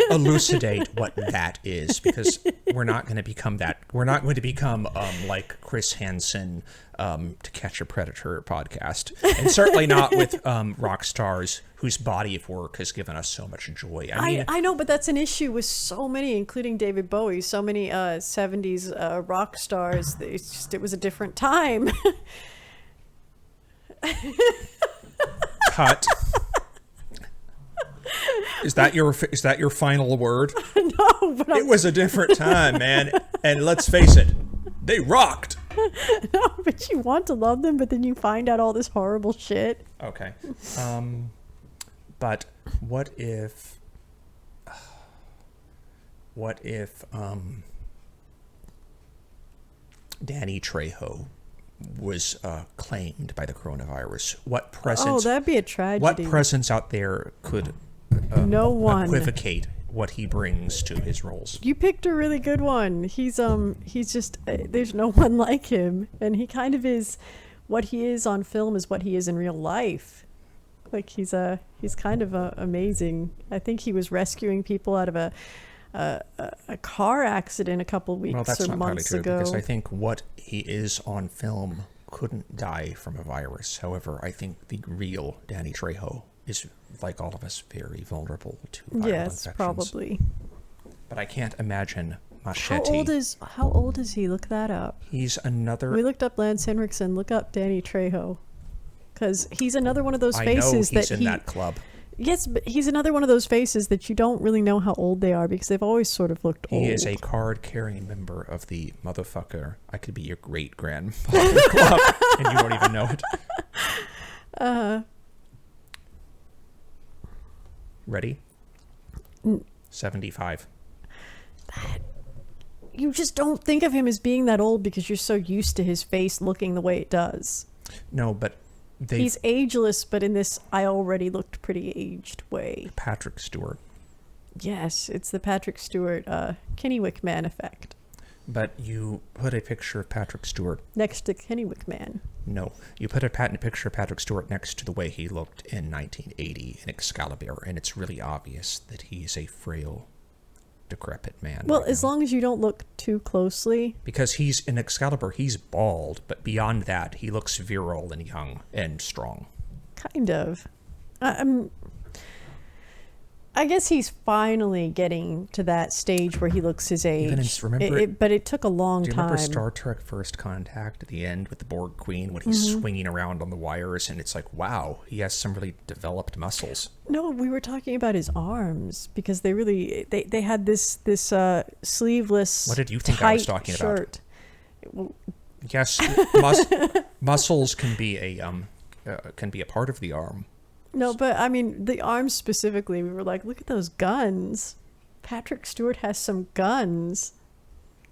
elucidate what that is, because we're not going to become that. We're not going to become like Chris Hansen, To Catch a Predator podcast, and certainly not with rock stars whose body of work has given us so much joy. I know, but that's an issue with so many, including David Bowie. So many 70s rock stars. It was a different time. Cut. Is that your final word? No, but it was a different time, man. And let's face it, they rocked. No, but you want to love them, but then you find out all this horrible shit. Okay. But what if Danny Trejo was claimed by the coronavirus? What presence? Oh, that'd be a tragedy. What presence out there could no one equivocate what he brings to his roles? You picked a really good one. He's just there's no one like him, and he kind of is. What he is on film is what he is in real life. Like he's kind of amazing. I think he was rescuing people out of a car accident a couple of weeks well, that's or not months true, ago. because I think what he is on film couldn't die from a virus. However, I think the real Danny Trejo is, like all of us, very vulnerable to viral infections. Yes, probably. But I can't imagine Machete. How old is he? Look that up. He's another. We looked up Lance Henriksen. Look up Danny Trejo, because he's another one of those I faces know he's in that club. Yes, but he's another one of those faces that you don't really know how old they are, because they've always sort of looked old. He is a card-carrying member of the motherfucker I could be your great-grandfather club, and you won't even know it. Ready? 75. You just don't think of him as being that old because you're so used to his face looking the way it does. No, but he's ageless, but in this I already looked pretty aged way. Patrick Stewart. Yes, it's the Patrick Stewart Kennywick Man effect. But you put a picture of Patrick Stewart next to Kennywick Man. No, you put a picture of Patrick Stewart next to the way he looked in 1980 in Excalibur, and it's really obvious that he's a frail, decrepit man. Well, as long as you don't look too closely. Because he's in Excalibur, he's bald, but beyond that, he looks virile and young and strong. Kind of. I guess he's finally getting to that stage where he looks his age. But it took a long time. Do you remember Star Trek First Contact at the end with the Borg Queen when he's swinging around on the wires, and it's like, wow, he has some really developed muscles. No, we were talking about his arms, because they really they had this sleeveless. What did you think I was talking shirt. About? Yes, muscles can be a part of the arm. No, but I mean, the arms specifically, we were like, look at those guns. Patrick Stewart has some guns.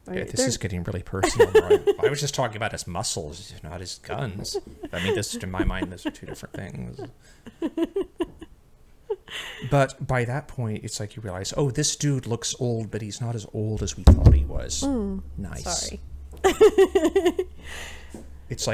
Right? Yeah, this is getting really personal. Right? I was just talking about his muscles, not his guns. I mean, in my mind, those are two different things. But by that point, it's like you realize, oh, this dude looks old, but he's not as old as we thought he was. Nice. Sorry. It's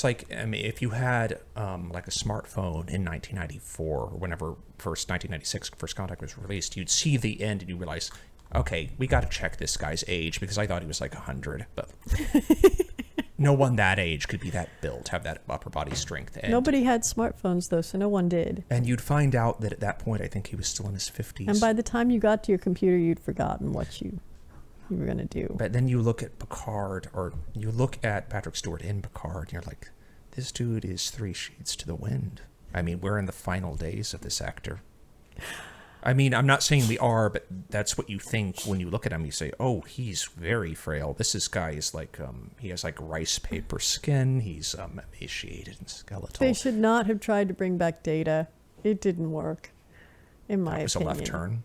like I mean, if you had like a smartphone in 1994 or whenever 1996 First Contact was released, you'd see the end and you realize, okay, we got to check this guy's age, because I thought he was like 100, but no one that age could be that built, have that upper body strength. And nobody had smartphones though, so no one did. And you'd find out that at that point, I think he was still in his 50s. And by the time you got to your computer, you'd forgotten what you you were going to do. But then you look at Picard, or you look at Patrick Stewart in Picard, and you're like, this dude is 3 sheets to the wind. I mean, we're in the final days of this actor. I mean, I'm not saying we are, but that's what you think when you look at him. You say, oh, he's very frail. This guy is like, he has like rice paper skin. He's emaciated and skeletal. They should not have tried to bring back Data. It didn't work, in my opinion. That was a left turn.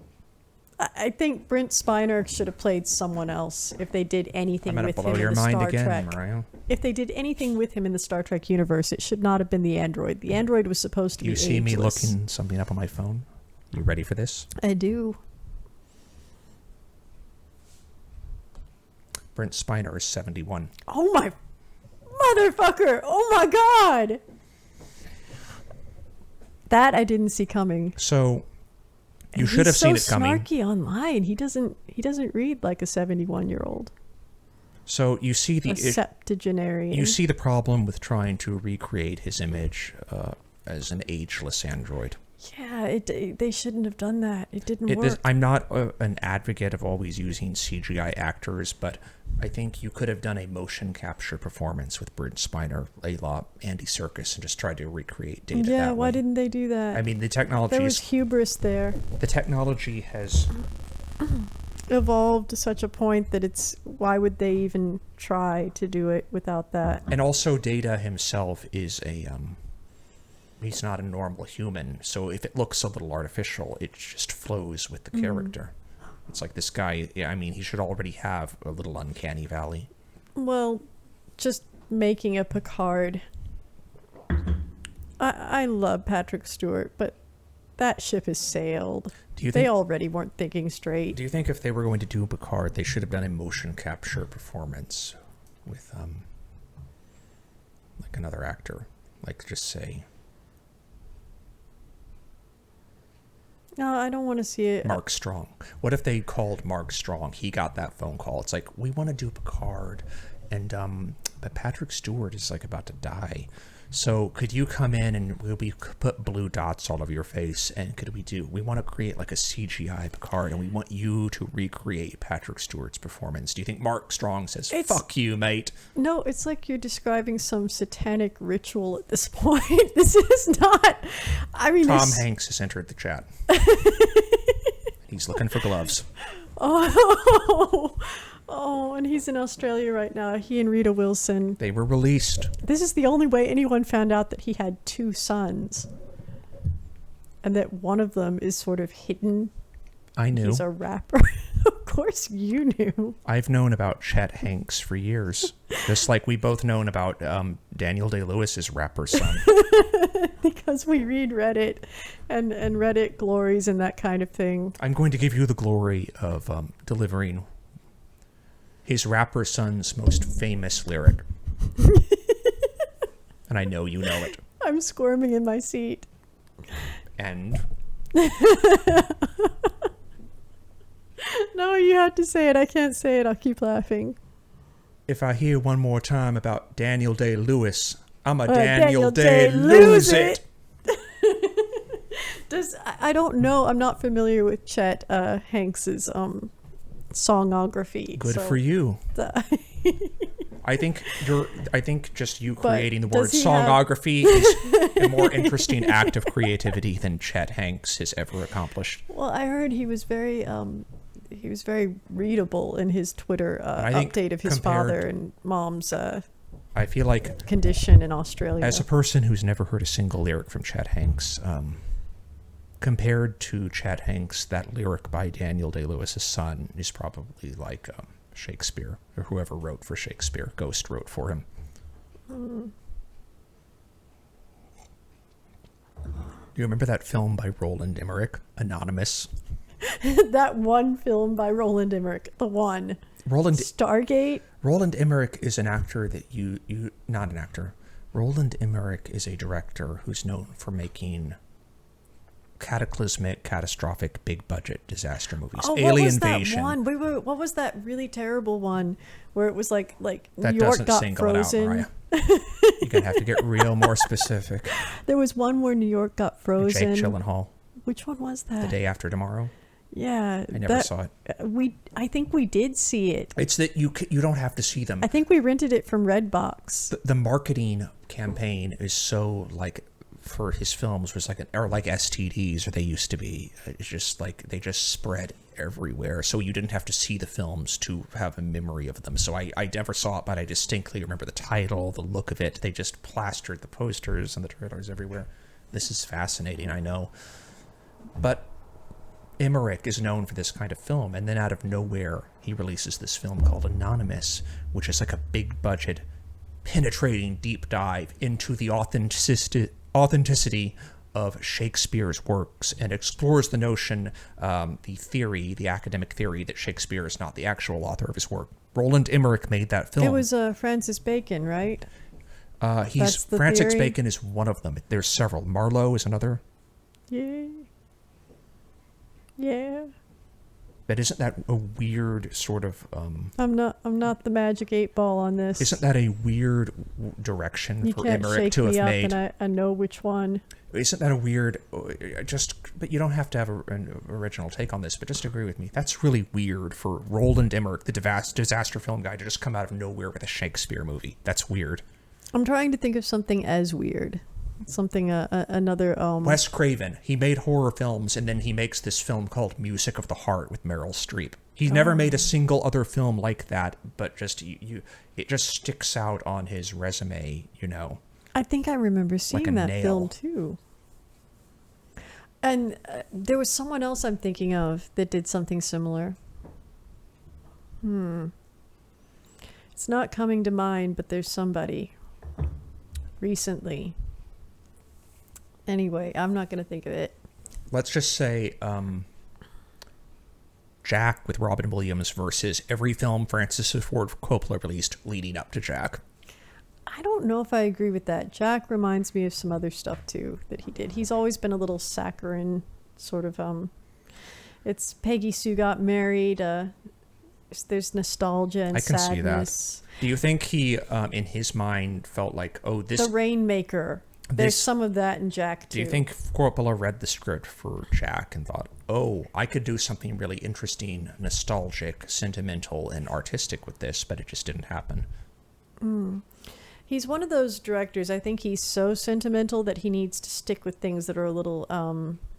I think Brent Spiner should have played someone else if they did anything with him in the Star Trek. Mariah. If they did anything with him in the Star Trek universe, it should not have been the android. The android was supposed to be ageless. You see me looking something up on my phone? You ready for this? I do. Brent Spiner is 71. Oh my motherfucker! Oh my god! That I didn't see coming. So you should have seen it coming. He's so snarky online. He doesn't read like a 71-year-old. So you see the septuagenarian. You see the problem with trying to recreate his image as an ageless android. Yeah, they shouldn't have done that. It didn't work. I'm not an advocate of always using CGI actors, but I think you could have done a motion capture performance with Brent Spiner, a la Andy Serkis, and just tried to recreate Data that way. Yeah, why didn't they do that? I mean, the technology there was hubris there. The technology has evolved to such a point that why would they even try to do it without that? And also Data himself is he's not a normal human, so if it looks a little artificial, it just flows with the character. It's like this guy, I mean, he should already have a little uncanny valley. Well, just making a Picard. I love Patrick Stewart, but that ship has sailed. They already weren't thinking straight. Do you think if they were going to do Picard, they should have done a motion capture performance with like another actor? Like, just say... No, I don't want to see it. Mark Strong. What if they called Mark Strong? He got that phone call. It's like, we want to do Picard, and but Patrick Stewart is like about to die. So could you come in and we put blue dots all over your face, and we want to create like a CGI Picard, and we want you to recreate Patrick Stewart's performance. Do you think Mark Strong says, fuck you, mate? No, it's like you're describing some satanic ritual at this point. This is not, I mean... Tom Hanks has entered the chat. He's looking for gloves. Oh, and he's in Australia right now. He and Rita Wilson. They were released. This is the only way anyone found out that he had 2 sons. And that one of them is sort of hidden. I knew. He's a rapper. Of course you knew. I've known about Chet Hanks for years. Just like we both known about Daniel Day-Lewis's rapper son. Because we read Reddit and Reddit glories and that kind of thing. I'm going to give you the glory of delivering his rapper son's most famous lyric. And I know you know it. I'm squirming in my seat. And? No, you have to say it. I can't say it. I'll keep laughing. If I hear one more time about Daniel Day-Lewis, I'm a Daniel Day-Lose it. I don't know. I'm not familiar with Chet Hanks's songography. Good for you. I think just you creating the word songography is a more interesting act of creativity than Chet Hanks has ever accomplished. Well, I heard he was very readable in his Twitter update of his father and mom's I feel like condition in Australia. As a person who's never heard a single lyric from Chet Hanks, compared to Chet Hanks, that lyric by Daniel Day-Lewis's son is probably like Shakespeare, or whoever wrote for Shakespeare. Ghost wrote for him. Do you remember that film by Roland Emmerich, Anonymous? That one film by Roland Emmerich, the one. Stargate? Roland Emmerich is an actor that not an actor. Roland Emmerich is a director who's known for making cataclysmic, catastrophic, big-budget disaster movies. Oh, Alien what was Invasion. That one? What was that really terrible one where it was like that New York got single frozen? It out, Mariah. You're gonna have to get real more specific. There was one where New York got frozen. Jake Gyllenhaal. Which one was that? The Day After Tomorrow. Yeah, I never saw it. I think we did see it. It's that you don't have to see them. I think we rented it from Redbox. The marketing campaign is so like for his films was like like STDs or they used to be. It's just like they just spread everywhere, so you didn't have to see the films to have a memory of them. So I never saw it, but I distinctly remember the title, the look of it. They just plastered the posters and the trailers everywhere. This is fascinating, I know. But Emmerich is known for this kind of film, and then out of nowhere, he releases this film called Anonymous, which is like a big budget, penetrating deep dive into the authenticity of Shakespeare's works and explores the notion, the academic theory that Shakespeare is not the actual author of his work. Roland Emmerich made that film. It was Francis Bacon, right? Francis theory? Bacon is one of them. There's several. Marlowe is another. Yeah. Yeah. But isn't that a weird sort of... I'm not the magic 8-ball on this. Isn't that a weird direction you for can't Emmerich shake to have me up made? and I know which one. Isn't that a weird... But you don't have to have an original take on this, but just agree with me. That's really weird for Roland Emmerich, the disaster film guy, to just come out of nowhere with a Shakespeare movie. That's weird. I'm trying to think of something as weird. Something, another... Wes Craven. He made horror films, and then he makes this film called Music of the Heart with Meryl Streep. He's never made a single other film like that, but just it just sticks out on his resume, you know. I think I remember seeing that nail. film, too. And there was someone else I'm thinking of that did something similar. It's not coming to mind, but there's somebody recently. Anyway, I'm not going to think of it. Let's just say Jack with Robin Williams versus every film Francis Ford Coppola released leading up to Jack. I don't know if I agree with that. Jack reminds me of some other stuff, too, that he did. He's always been a little saccharine, sort of... It's Peggy Sue got married. There's nostalgia and sadness. I can see that. Do you think he, in his mind, felt like, The Rainmaker. There's some of that in Jack, too. Do you think Coppola read the script for Jack and thought, oh, I could do something really interesting, nostalgic, sentimental, and artistic with this, but it just didn't happen? He's one of those directors, I think he's so sentimental that he needs to stick with things that are a little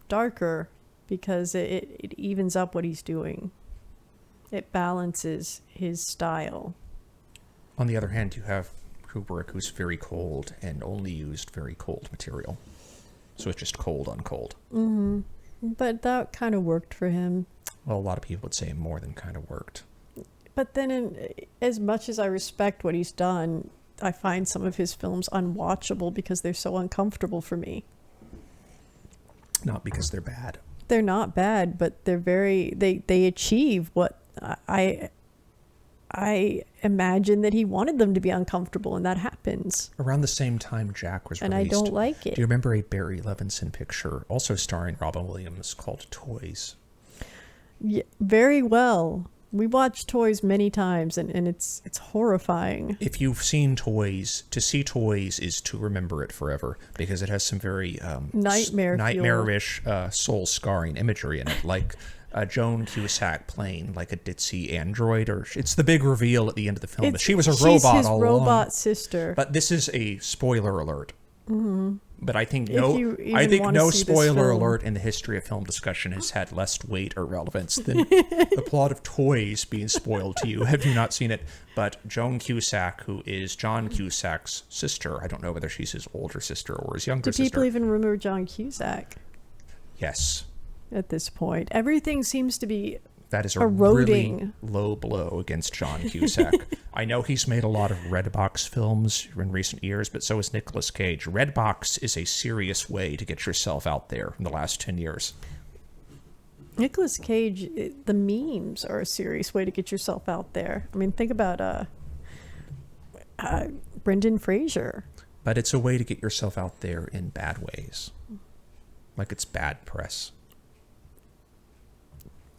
darker because it evens up what he's doing. It balances his style. On the other hand, you have Kubrick, who's very cold and only used very cold material. So it's just cold on cold. Mm-hmm. But that kind of worked for him. Well, a lot of people would say more than kind of worked. But then as much as I respect what he's done, I find some of his films unwatchable because they're so uncomfortable for me. Not because they're bad. They're not bad, but they're they achieve what I imagine that he wanted them to be uncomfortable, and that happens. Around the same time Jack was released. And I don't like it. Do you remember a Barry Levinson picture, also starring Robin Williams, called Toys? Yeah, very well. We watched Toys many times, and it's horrifying. If you've seen Toys, to see Toys is to remember it forever, because it has some very nightmarish, soul-scarring imagery in it, like Joan Cusack playing like a ditzy android, or it's the big reveal at the end of the film. She was a robot all along. She's his robot sister. But this is a spoiler alert. Mm-hmm. But I think no spoiler alert in the history of film discussion has had less weight or relevance than the plot of Toys being spoiled to you. Have you not seen it? But Joan Cusack, who is John Cusack's sister, I don't know whether she's his older sister or his younger sister. Do people even remember John Cusack? Yes. At this point, everything seems to be that is a eroding. Really low blow against John Cusack. I know he's made a lot of Redbox films in recent years, but so has Nicolas Cage. Redbox is a serious way to get yourself out there in the last 10 years. Nicolas Cage, the memes are a serious way to get yourself out there. I mean, think about Brendan Fraser. But it's a way to get yourself out there in bad ways. Like it's bad press.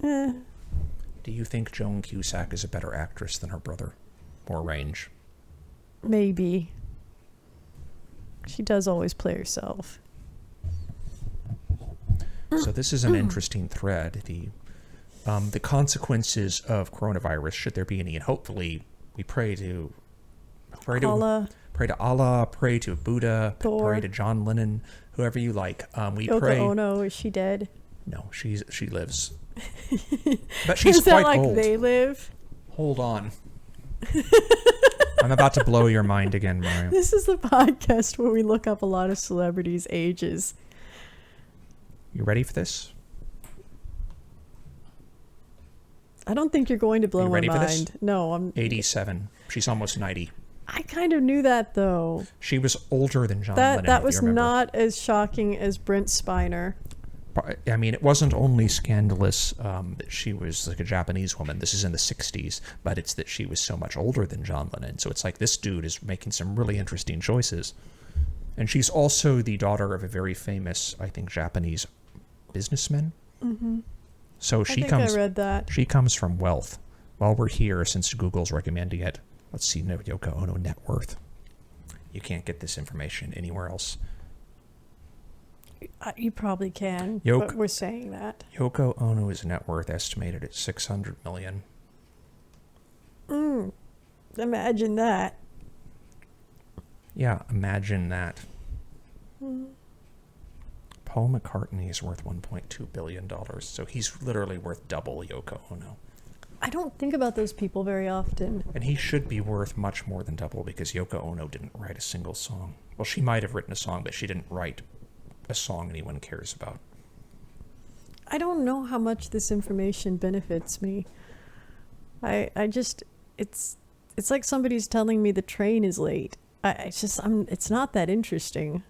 Do you think Joan Cusack is a better actress than her brother? More range? Maybe. She does always play herself. So this is an interesting thread. The the consequences of coronavirus, should there be any, and hopefully we pray to Allah, pray to Buddha, Thor. pray to John Lennon, whoever you like. We Yoko pray. Ono, is she dead? No, she lives, but she's Is that quite like old. they live? Hold on. I'm about to blow your mind again, Mario. This is the podcast where we look up a lot of celebrities' ages. You ready for this? I don't think you're going to blow You my ready for this? mind. No, I'm 87. She's almost 90. I kind of knew that though. She was older than John Lennon. That if was you remember. not as shocking as Brent Spiner. I mean, it wasn't only scandalous that she was like a Japanese woman. This is in the 60s, but it's that she was so much older than John Lennon. So it's like this dude is making some really interesting choices. And she's also the daughter of a very famous, I think, Japanese businessman. Mm-hmm. So I think I read that. She comes from wealth. While we're here, since Google's recommending it, let's see Yoko Ono net worth. You can't get this information anywhere else. You probably can, Yoko- but we're saying that. Yoko Ono's net worth estimated at $600 million. Imagine that. Yeah, imagine that. Paul McCartney is worth $1.2 billion, so he's literally worth double Yoko Ono. I don't think about those people very often. And he should be worth much more than double because Yoko Ono didn't write a single song. Well, she might have written a song, but she didn't write a song anyone cares about. I don't know how much this information benefits me. I just it's like somebody's telling me the train is late. It's not that interesting.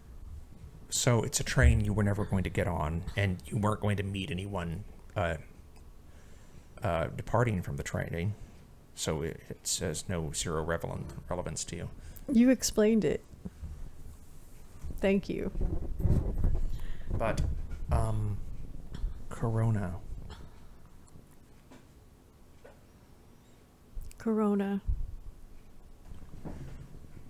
So it's a train you were never going to get on, and you weren't going to meet anyone departing from the train. So it says no zero relevance to you. You explained it. Thank you. But Corona.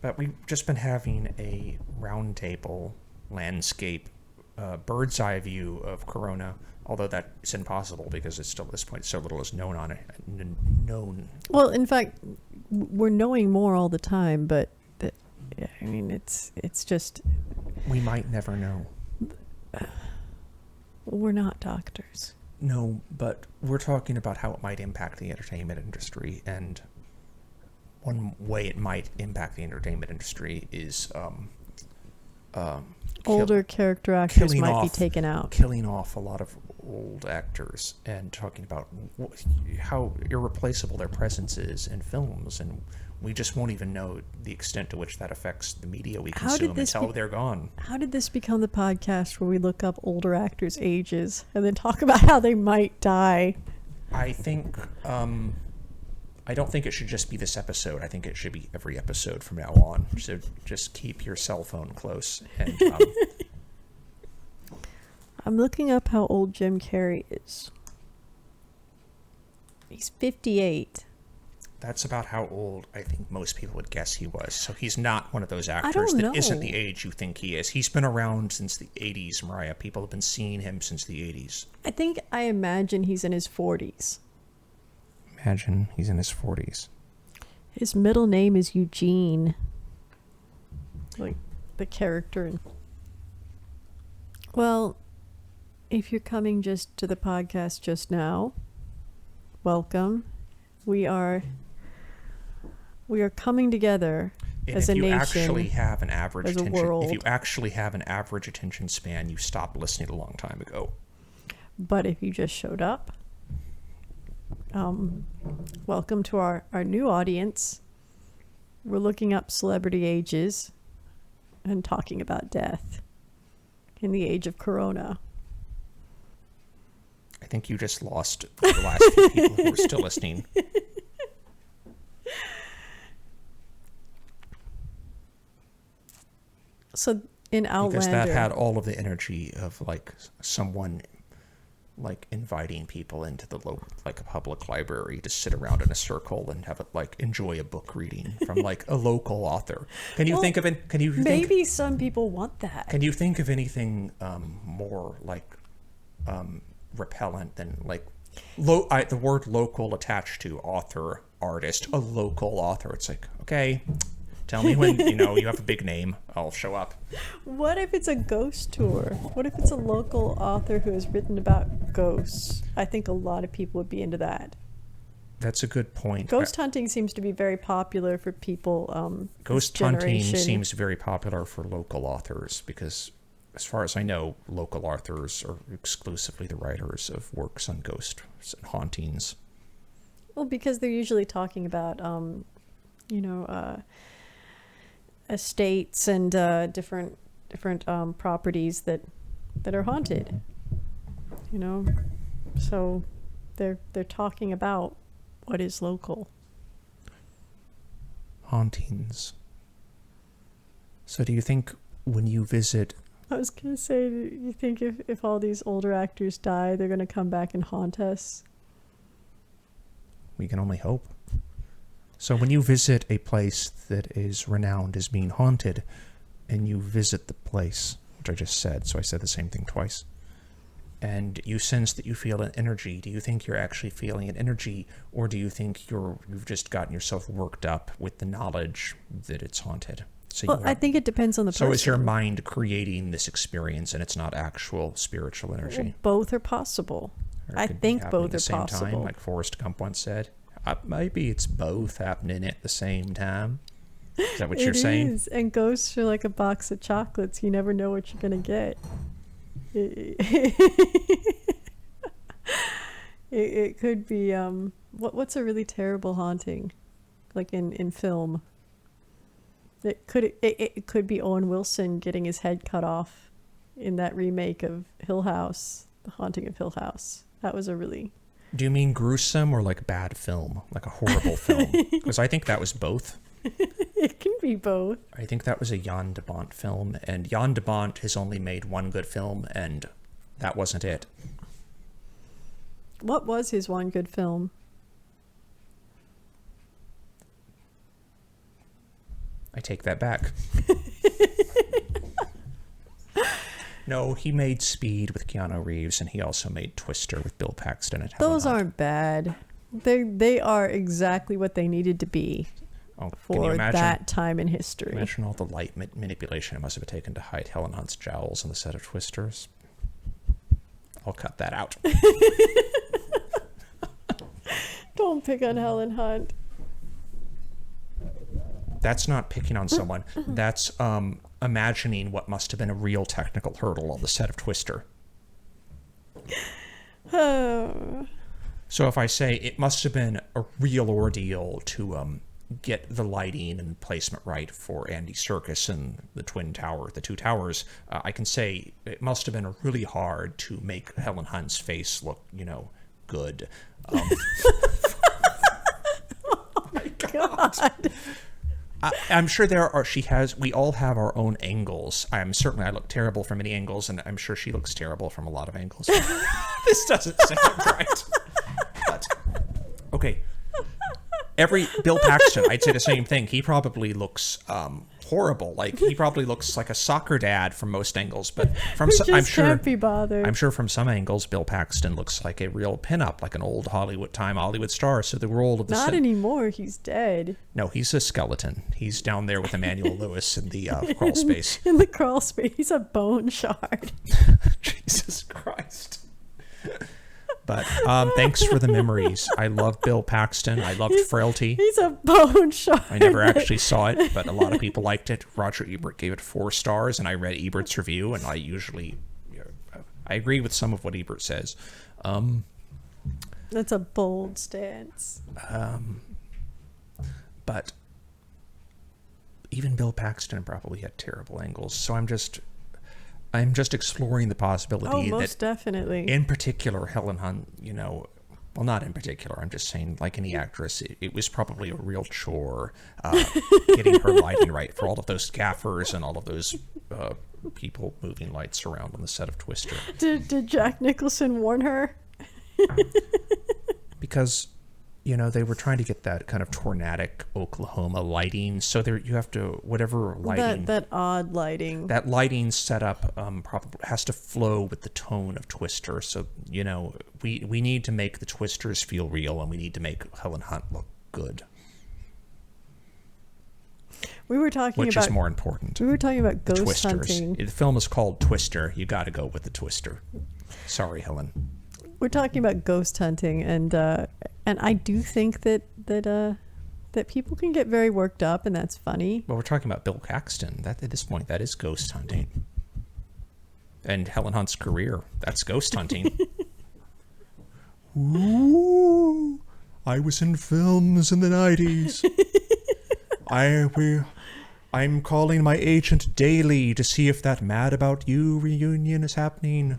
But we've just been having a roundtable landscape, bird's eye view of Corona, although that's impossible because it's still at this point so little is known on it. Known. Well, in fact, we're knowing more all the time, but I mean, it's just We might never know. we're not doctors. No, but we're talking about how it might impact the entertainment industry, and one way it might impact the entertainment industry is Older character actors might be taken out. killing off a lot of old actors and talking about how irreplaceable their presence is in films, and we just won't even know the extent to which that affects the media we consume until they're gone. How did this become the podcast where we look up older actors' ages and then talk about how they might die? I think I don't think it should just be this episode. I think it should be every episode from now on. So just keep your cell phone close. And I'm looking up how old Jim Carrey is. He's 58. that's about how old I think most people would guess he was. So he's not one of those don't actors that know. isn't the age you think he is. He's been around since the 80s, Mariah. People have been seeing him since the 80s. I imagine he's in his 40s. Imagine he's in his 40s. His middle name is Eugene. Like the character. Well, if you're coming just to the podcast just now, welcome. We are coming together And as if a you nation, actually have an average as a attention, world. if you actually have an average attention span, you stopped listening a long time ago. But if you just showed up, welcome to our new audience. We're looking up celebrity ages and talking about death in the age of Corona. I think you just lost the last few people who were still listening. So in Outlander, Because that had all of the energy of like someone like inviting people into the like a public library to sit around in a circle and have it like enjoy a book reading from like a local author. Can you think of it? Can you maybe some people want that. Can you think of anything more like repellent than like The word local attached to author, artist, a local author. It's like, okay, tell me when, you have a big name, I'll show up. What if it's a ghost tour? What if it's a local author who has written about ghosts? I think a lot of people would be into that. That's a good point. Ghost hunting seems to be very popular for people. Ghost hunting seems very popular for local authors because, as far as I know, local authors are exclusively the writers of works on ghosts and hauntings. Well, because they're usually talking about, estates and different properties that are haunted. So they're talking about what is local. Hauntings. So do you think when you visit... I was going to say, do you think if all these older actors die, they're going to come back and haunt us? We can only hope. So when you visit a place that is renowned as being haunted, and you visit the place, which I just said, so I said the same thing twice, and you sense that you feel an energy, do you think you're actually feeling an energy, or do you think you've just gotten yourself worked up with the knowledge that it's haunted? So I think it depends on the person. So is your mind creating this experience, and it's not actual spiritual energy? Well, both are possible. I think both are possible. At the same time, like Forrest Gump once said. Maybe it's both happening at the same time. Is that what you're saying? It is, and ghosts are like a box of chocolates. You never know what you're going to get. It could be, what's a really terrible haunting? Like in film. It could be Owen Wilson getting his head cut off in that remake of Hill House, The Haunting of Hill House. That was a really... Do you mean gruesome or like bad film? Like a horrible film? Because I think that was both. It can be both. I think that was a Jan de Bont film, and Jan de Bont has only made one good film, and that wasn't it. What was his one good film? I take that back. No, he made Speed with Keanu Reeves, and he also made Twister with Bill Paxton and Helen Those Hunt. aren't bad. They are exactly what they needed to be for that time in history. Imagine all the light manipulation it must have taken to hide Helen Hunt's jowls on the set of Twisters. I'll cut that out. Don't pick on Helen Hunt. That's not picking on someone. That's imagining what must have been a real technical hurdle on the set of Twister. Oh. So if I say it must have been a real ordeal to get the lighting and placement right for Andy Serkis and the two towers, I can say it must have been really hard to make Helen Hunt's face look, good. Oh my God. I'm sure we all have our own angles. I look terrible from many angles, and I'm sure she looks terrible from a lot of angles. This doesn't sound right. But, okay. Bill Paxton, I'd say the same thing. He probably looks horrible. Like, he probably looks like a soccer dad from most angles, but can't be bothered. I'm sure from some angles, Bill Paxton looks like a real pinup, like an old Hollywood star. So the role of the not anymore. He's dead. No, he's a skeleton. He's down there with Emmanuel Lewis in the crawl space. In the crawl space, he's a bone shard. Jesus Christ. But thanks for the memories. I love Bill Paxton. I loved Frailty. He's a bone shard. I never actually saw it, but a lot of people liked it. Roger Ebert gave it 4 stars, and I read Ebert's review, and I agree with some of what Ebert says. That's a bold stance. But even Bill Paxton probably had terrible angles, so I'm just exploring the possibility most definitely. In particular, Helen Hunt, well, not in particular, I'm just saying, like any actress, it was probably a real chore getting her lighting right for all of those gaffers and all of those people moving lights around on the set of Twister. Did Jack Nicholson warn her? Because You know, they were trying to get that kind of tornadic Oklahoma lighting. So there, you have to, whatever lighting. That odd lighting. That lighting setup probably has to flow with the tone of Twister. So, you know, we need to make the Twisters feel real, and we need to make Helen Hunt look good. We were talking Which is more important? We were talking about ghost Twisters. hunting. The film is called Twister. You got to go with the Twister. Sorry, Helen. We're talking about ghost hunting, and I do think that people can get very worked up, and that's funny. Well, we're talking about Bill Paxton. That at this point, that is ghost hunting. And Helen Hunt's career, that's ghost hunting. Ooh, I was in films in the 90s. I'm calling my agent daily to see if that Mad About You reunion is happening.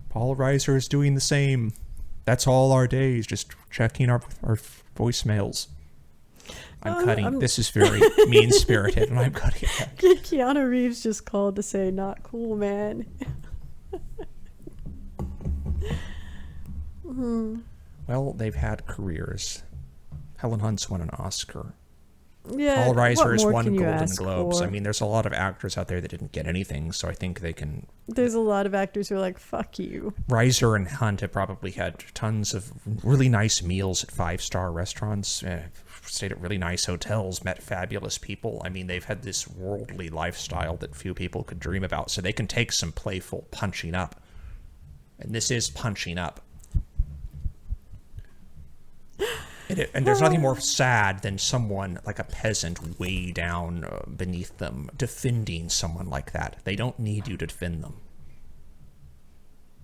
Paul Reiser is doing the same. That's all our days, just checking our voicemails. I'm cutting. This is very mean-spirited, and I'm cutting it. Keanu Reeves just called to say, "Not cool, man." Well, they've had careers. Helen Hunt's won an Oscar. Yeah, Paul Reiser has won Golden Globes. For? I mean, there's a lot of actors out there that didn't get anything, so I think they can... There's a lot of actors who are like, fuck you. Reiser and Hunt have probably had tons of really nice meals at 5-star restaurants, stayed at really nice hotels, met fabulous people. I mean, they've had this worldly lifestyle that few people could dream about, so they can take some playful punching up. And this is punching up. And there's nothing more sad than someone, like a peasant, way down beneath them, defending someone like that. They don't need you to defend them.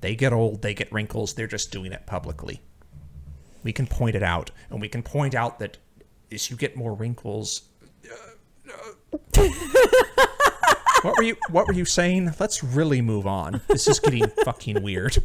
They get old, they get wrinkles, they're just doing it publicly. We can point it out, and we can point out that as you get more wrinkles... What were you saying? Let's really move on. This is getting fucking weird.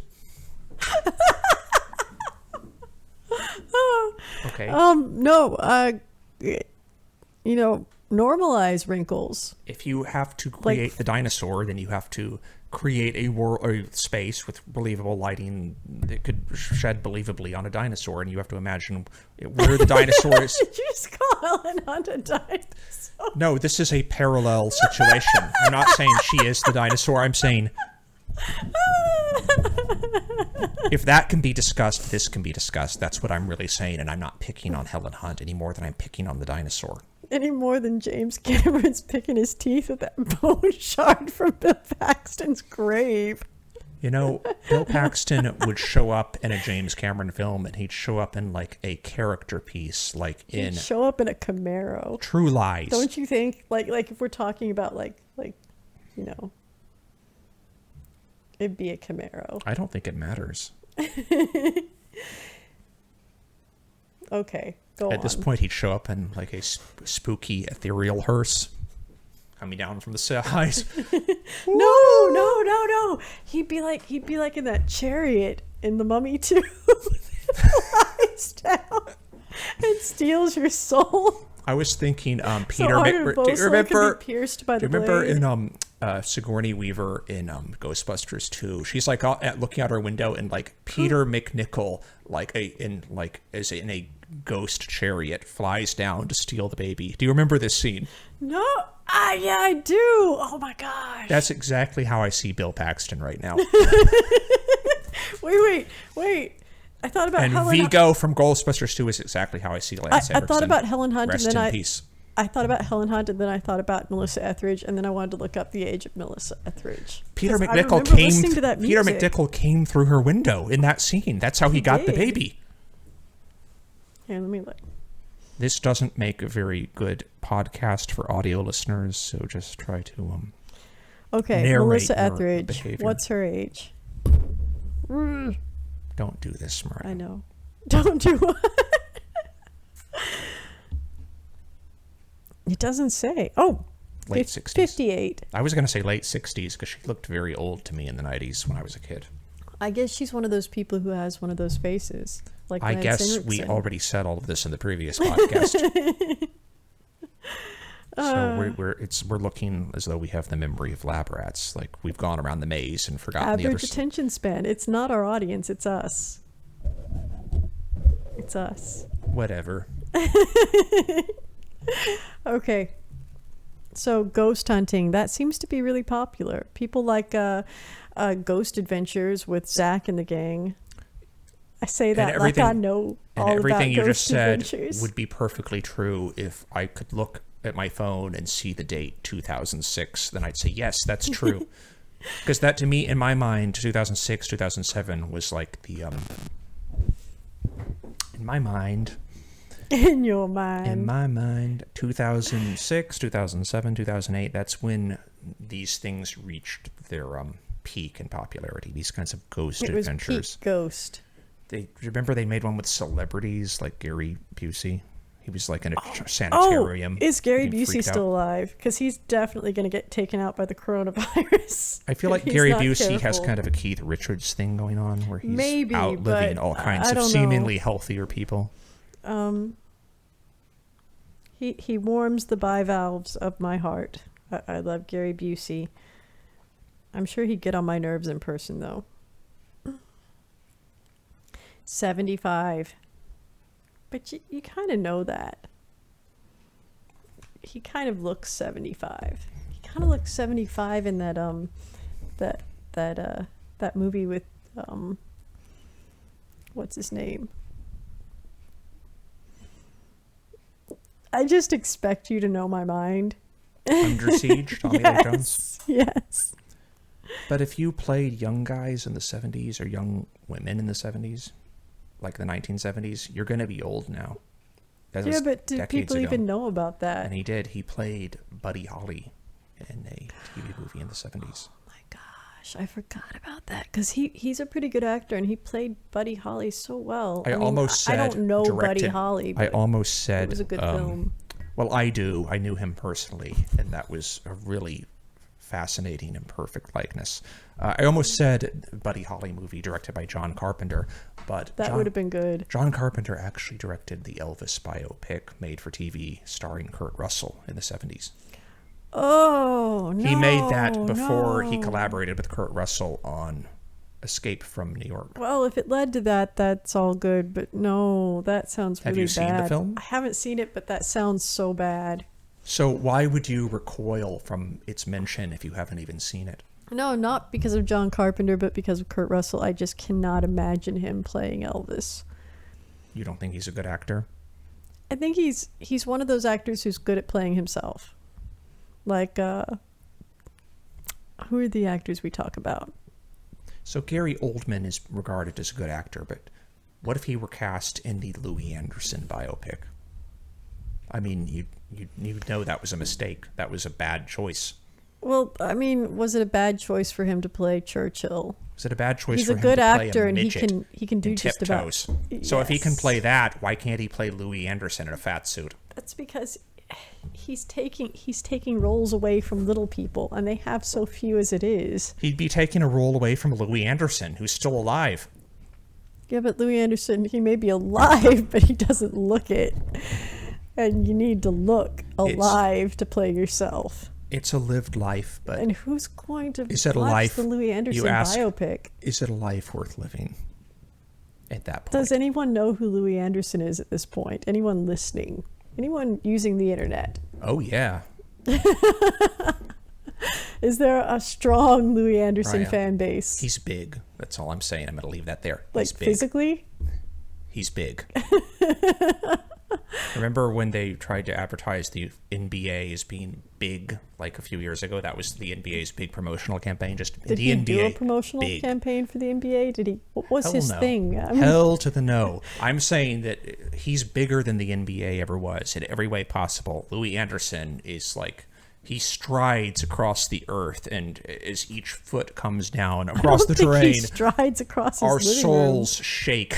Okay. No, you know, normalize wrinkles. If you have to create the dinosaur, then you have to create a world or space with believable lighting that could shed believably on a dinosaur, and you have to imagine where the dinosaur is. Did you just call Helen Hunt a dinosaur? No, this is a parallel situation. I'm not saying she is the dinosaur. I'm saying if that can be discussed, this can be discussed. That's what I'm really saying, and I'm not picking on Helen Hunt any more than I'm picking on the dinosaur. Any more than James Cameron's picking his teeth with that bone shard from Bill Paxton's grave. You know, Bill Paxton would show up in a James Cameron film, and he'd show up in like a character piece, like in... He'd show up in a Camaro. True Lies. Don't you think? Like if we're talking about like you know... It'd be a Camaro. I don't think it matters. Okay, go on. At this point, he'd show up in like a spooky, ethereal hearse coming down from the skies. No. He'd be like in that chariot in The Mummy 2. Flies down and steals your soul. I was thinking Peter... So remember pierced by the blade? In Sigourney Weaver in Ghostbusters 2, she's like looking out her window, and like Peter McNichol is in a ghost chariot flies down to steal the baby. Do you remember this scene? No. Yeah, I do. Oh my gosh. That's exactly how I see Bill Paxton right now. Wait. I thought about Helen Vigo from Ghostbusters 2 is exactly how I see Lance Henriksen. I thought about Helen Hunt, Rest and then in peace. I thought about Helen Hunt, and then I thought about Melissa Etheridge, and then I wanted to look up the age of Melissa Etheridge. Peter McNichol came through her window in that scene. That's how he got the baby. Here, let me look. This doesn't make a very good podcast for audio listeners, so just try to okay, Melissa Etheridge. Behavior. What's her age? Don't do this, Mariah. I know. Don't do what? It doesn't say. Oh, late 60s. 58. I was going to say late 60s because she looked very old to me in the 90s when I was a kid. I guess she's one of those people who has one of those faces. Like I Lance guess Henriksen. we already said all of this in the previous podcast. So we're looking as though we have the memory of lab rats. Like we've gone around the maze and forgotten the other. Average attention span. It's not our audience. It's us. It's us. Whatever. Okay. So ghost hunting, that seems to be really popular. People like ghost adventures with Zach and the gang. I say that like I know all about everything you just said adventures. would be perfectly true if I could look at my phone and see the date 2006. Then I'd say, yes, that's true. Because that, to me, in my mind, 2006, 2007 was like the... in my mind... In your mind. In my mind, 2006, 2007, 2008, that's when these things reached their peak in popularity, these kinds of ghost adventures. It was peak ghost. Remember they made one with celebrities like Gary Busey? He was like in a sanitarium. Is Gary Busey still alive? Because he's definitely going to get taken out by the coronavirus. I feel like Gary Busey has kind of a Keith Richards thing going on where he's outliving all kinds of seemingly healthier people. He warms the bivalves of my heart. I love Gary Busey. I'm sure he'd get on my nerves in person, though. 75. But you kind of know that. He kind of looks 75. He kind of looks 75 in that that movie with what's his name? I just expect you to know my mind. Under Siege, Tommy Lee Jones. Yes. But if you played young guys in the 70s or young women in the 70s, like the 1970s, you're going to be old now. Yeah, but do people even know about that? And he did. He played Buddy Holly in a TV movie in the 70s. Oh my gosh, I forgot about that. Because he's a pretty good actor, and he played Buddy Holly so well. I don't know Buddy Holly, but I almost said... it was a good film. Well, I do. I knew him personally, and that was a really fascinating and perfect likeness. I almost said Buddy Holly movie directed by John Carpenter, but that would have been good. John Carpenter actually directed the Elvis biopic made for TV starring Kurt Russell in the 70s. Oh, no. He made that before he collaborated with Kurt Russell on Escape from New York. Well, if it led to that, that's all good, but no, that sounds really bad. Have you seen the film? I haven't seen it, but that sounds so bad. So why would you recoil from its mention if you haven't even seen it? No, not because of John Carpenter, but because of Kurt Russell. I just cannot imagine him playing Elvis. You don't think he's a good actor? I think he's one of those actors who's good at playing himself. Like, who are the actors we talk about? So Gary Oldman is regarded as a good actor, but what if he were cast in the Louis Anderson biopic? I mean, you know that was a mistake. That was a bad choice. Well, I mean, was it a bad choice for him to play Churchill? Was it a bad choice He's for a him good to play actor, a and midget he can do just about. So if he can play that, why can't he play Louis Anderson in a fat suit? That's because he's taking roles away from little people, and they have so few as it is. He'd be taking a role away from Louis Anderson, who's still alive. Yeah, but Louis Anderson, he may be alive, but he doesn't look it. And you need to look alive to play yourself. It's a lived life, but... And who's going to watch the Louis Anderson biopic? Is it a life worth living at that point? Does anyone know who Louis Anderson is at this point? Anyone listening? Anyone using the internet? Oh, yeah. Is there a strong Louis Anderson fan base? He's big. That's all I'm saying. I'm going to leave that there. Like, he's big. Physically? He's big. Remember when they tried to advertise the NBA as being big, like a few years ago? That was the NBA's big promotional campaign. Did he do a promotional campaign for the NBA? What was his thing? I mean, hell to the no. I'm saying that he's bigger than the NBA ever was in every way possible. Louis Anderson is like, he strides across the earth, and as each foot comes down across the terrain, he strides across his our living souls room. shake.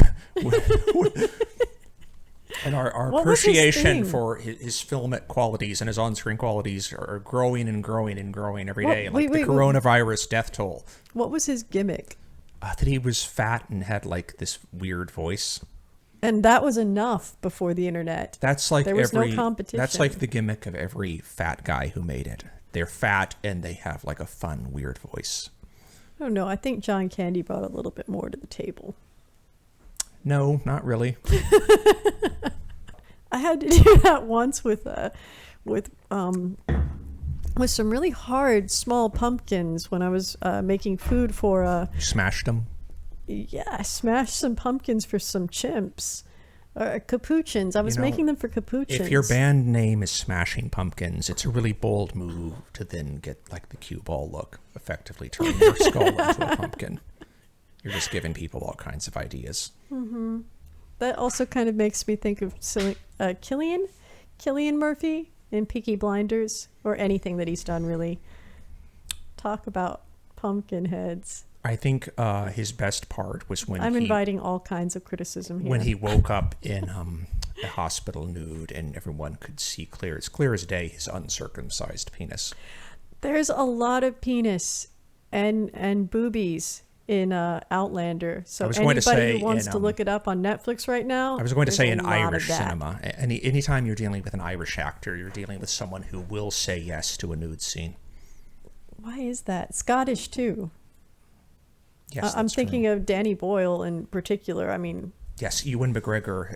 And our appreciation for his filmic qualities and his on-screen qualities are growing and growing and growing every day. Like the coronavirus death toll. What was his gimmick? That he was fat and had like this weird voice. And that was enough before the internet. That's like there was no competition. That's like the gimmick of every fat guy who made it. They're fat and they have like a fun, weird voice. I don't know. I think John Candy brought a little bit more to the table. No, not really. I had to do that once with some really hard small pumpkins when I was making food for Smashed them. I smashed some pumpkins for some chimps. Capuchins. I was making them for capuchins. If your band name is Smashing Pumpkins, it's a really bold move to then get like the cue ball look, effectively turning your skull into a pumpkin. You're just giving people all kinds of ideas. Mm-hmm. That also kind of makes me think of Cillian Murphy in Peaky Blinders, or anything that he's done, really. Talk about pumpkin heads. I think his best part was when I'm inviting all kinds of criticism here. When he woke up in a hospital nude and everyone could see it's clear as day, his uncircumcised penis. There's a lot of penis and boobies in Outlander. So anybody who wants to look it up on Netflix right now. I was going to say in Irish cinema. Anytime you're dealing with an Irish actor, you're dealing with someone who will say yes to a nude scene. Why is that? Scottish too. Yes, I'm thinking of Danny Boyle in particular. I mean, yes, Ewan McGregor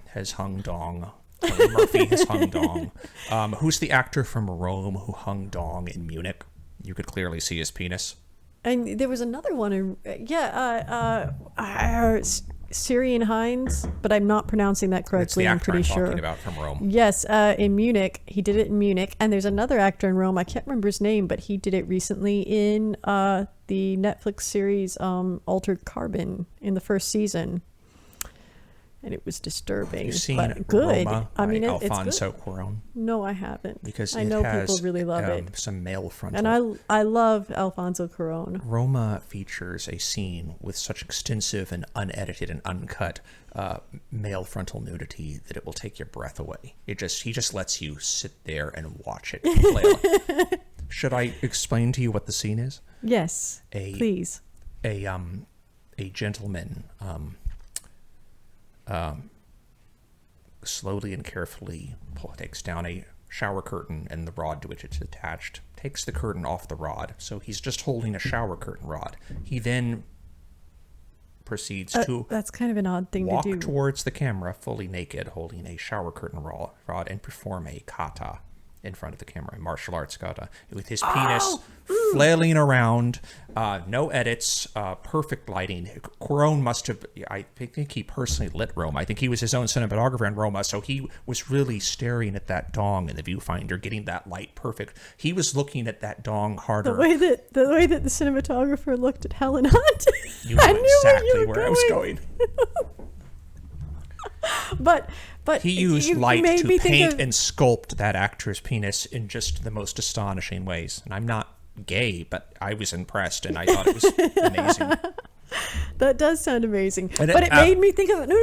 has hung dong. Murphy has hung dong. Who's the actor from Rome who hung dong in Munich? You could clearly see his penis. And there was another one. Syrian Hines, but I'm not pronouncing that correctly. That's the actor I'm pretty sure. Talking about from Rome. Yes, in Munich. He did it in Munich. And there's another actor in Rome. I can't remember his name, but he did it recently in the Netflix series Altered Carbon in the first season. And it was disturbing. You've seen but good. Roma I mean, by it's Alfonso good. Cuarón? No, I haven't. Because I know people really love it. Some male frontal. And I love Alfonso Cuarón. Roma features a scene with such extensive and unedited and uncut male frontal nudity that it will take your breath away. He just lets you sit there and watch it play. Should I explain to you what the scene is? Yes, please. A gentleman slowly and carefully takes down a shower curtain and the rod to which it's attached, takes the curtain off the rod, so he's just holding a shower curtain rod. He then proceeds to that's kind of an odd thing walk to do. towards the camera fully naked, holding a shower curtain rod, and perform a kata in front of the camera, a martial arts kata, with his penis flailing around, no edits, perfect lighting. Cuarón must have, I think he personally lit Roma. I think he was his own cinematographer in Roma, so he was really staring at that dong in the viewfinder, getting that light perfect. He was looking at that dong harder. The way that the cinematographer looked at Helen Hunt. You know I knew exactly where I was going. But he used light to paint and sculpt that actor's penis in just the most astonishing ways. And I'm not gay, but I was impressed, and I thought it was amazing. That does sound amazing. But it made me think of no.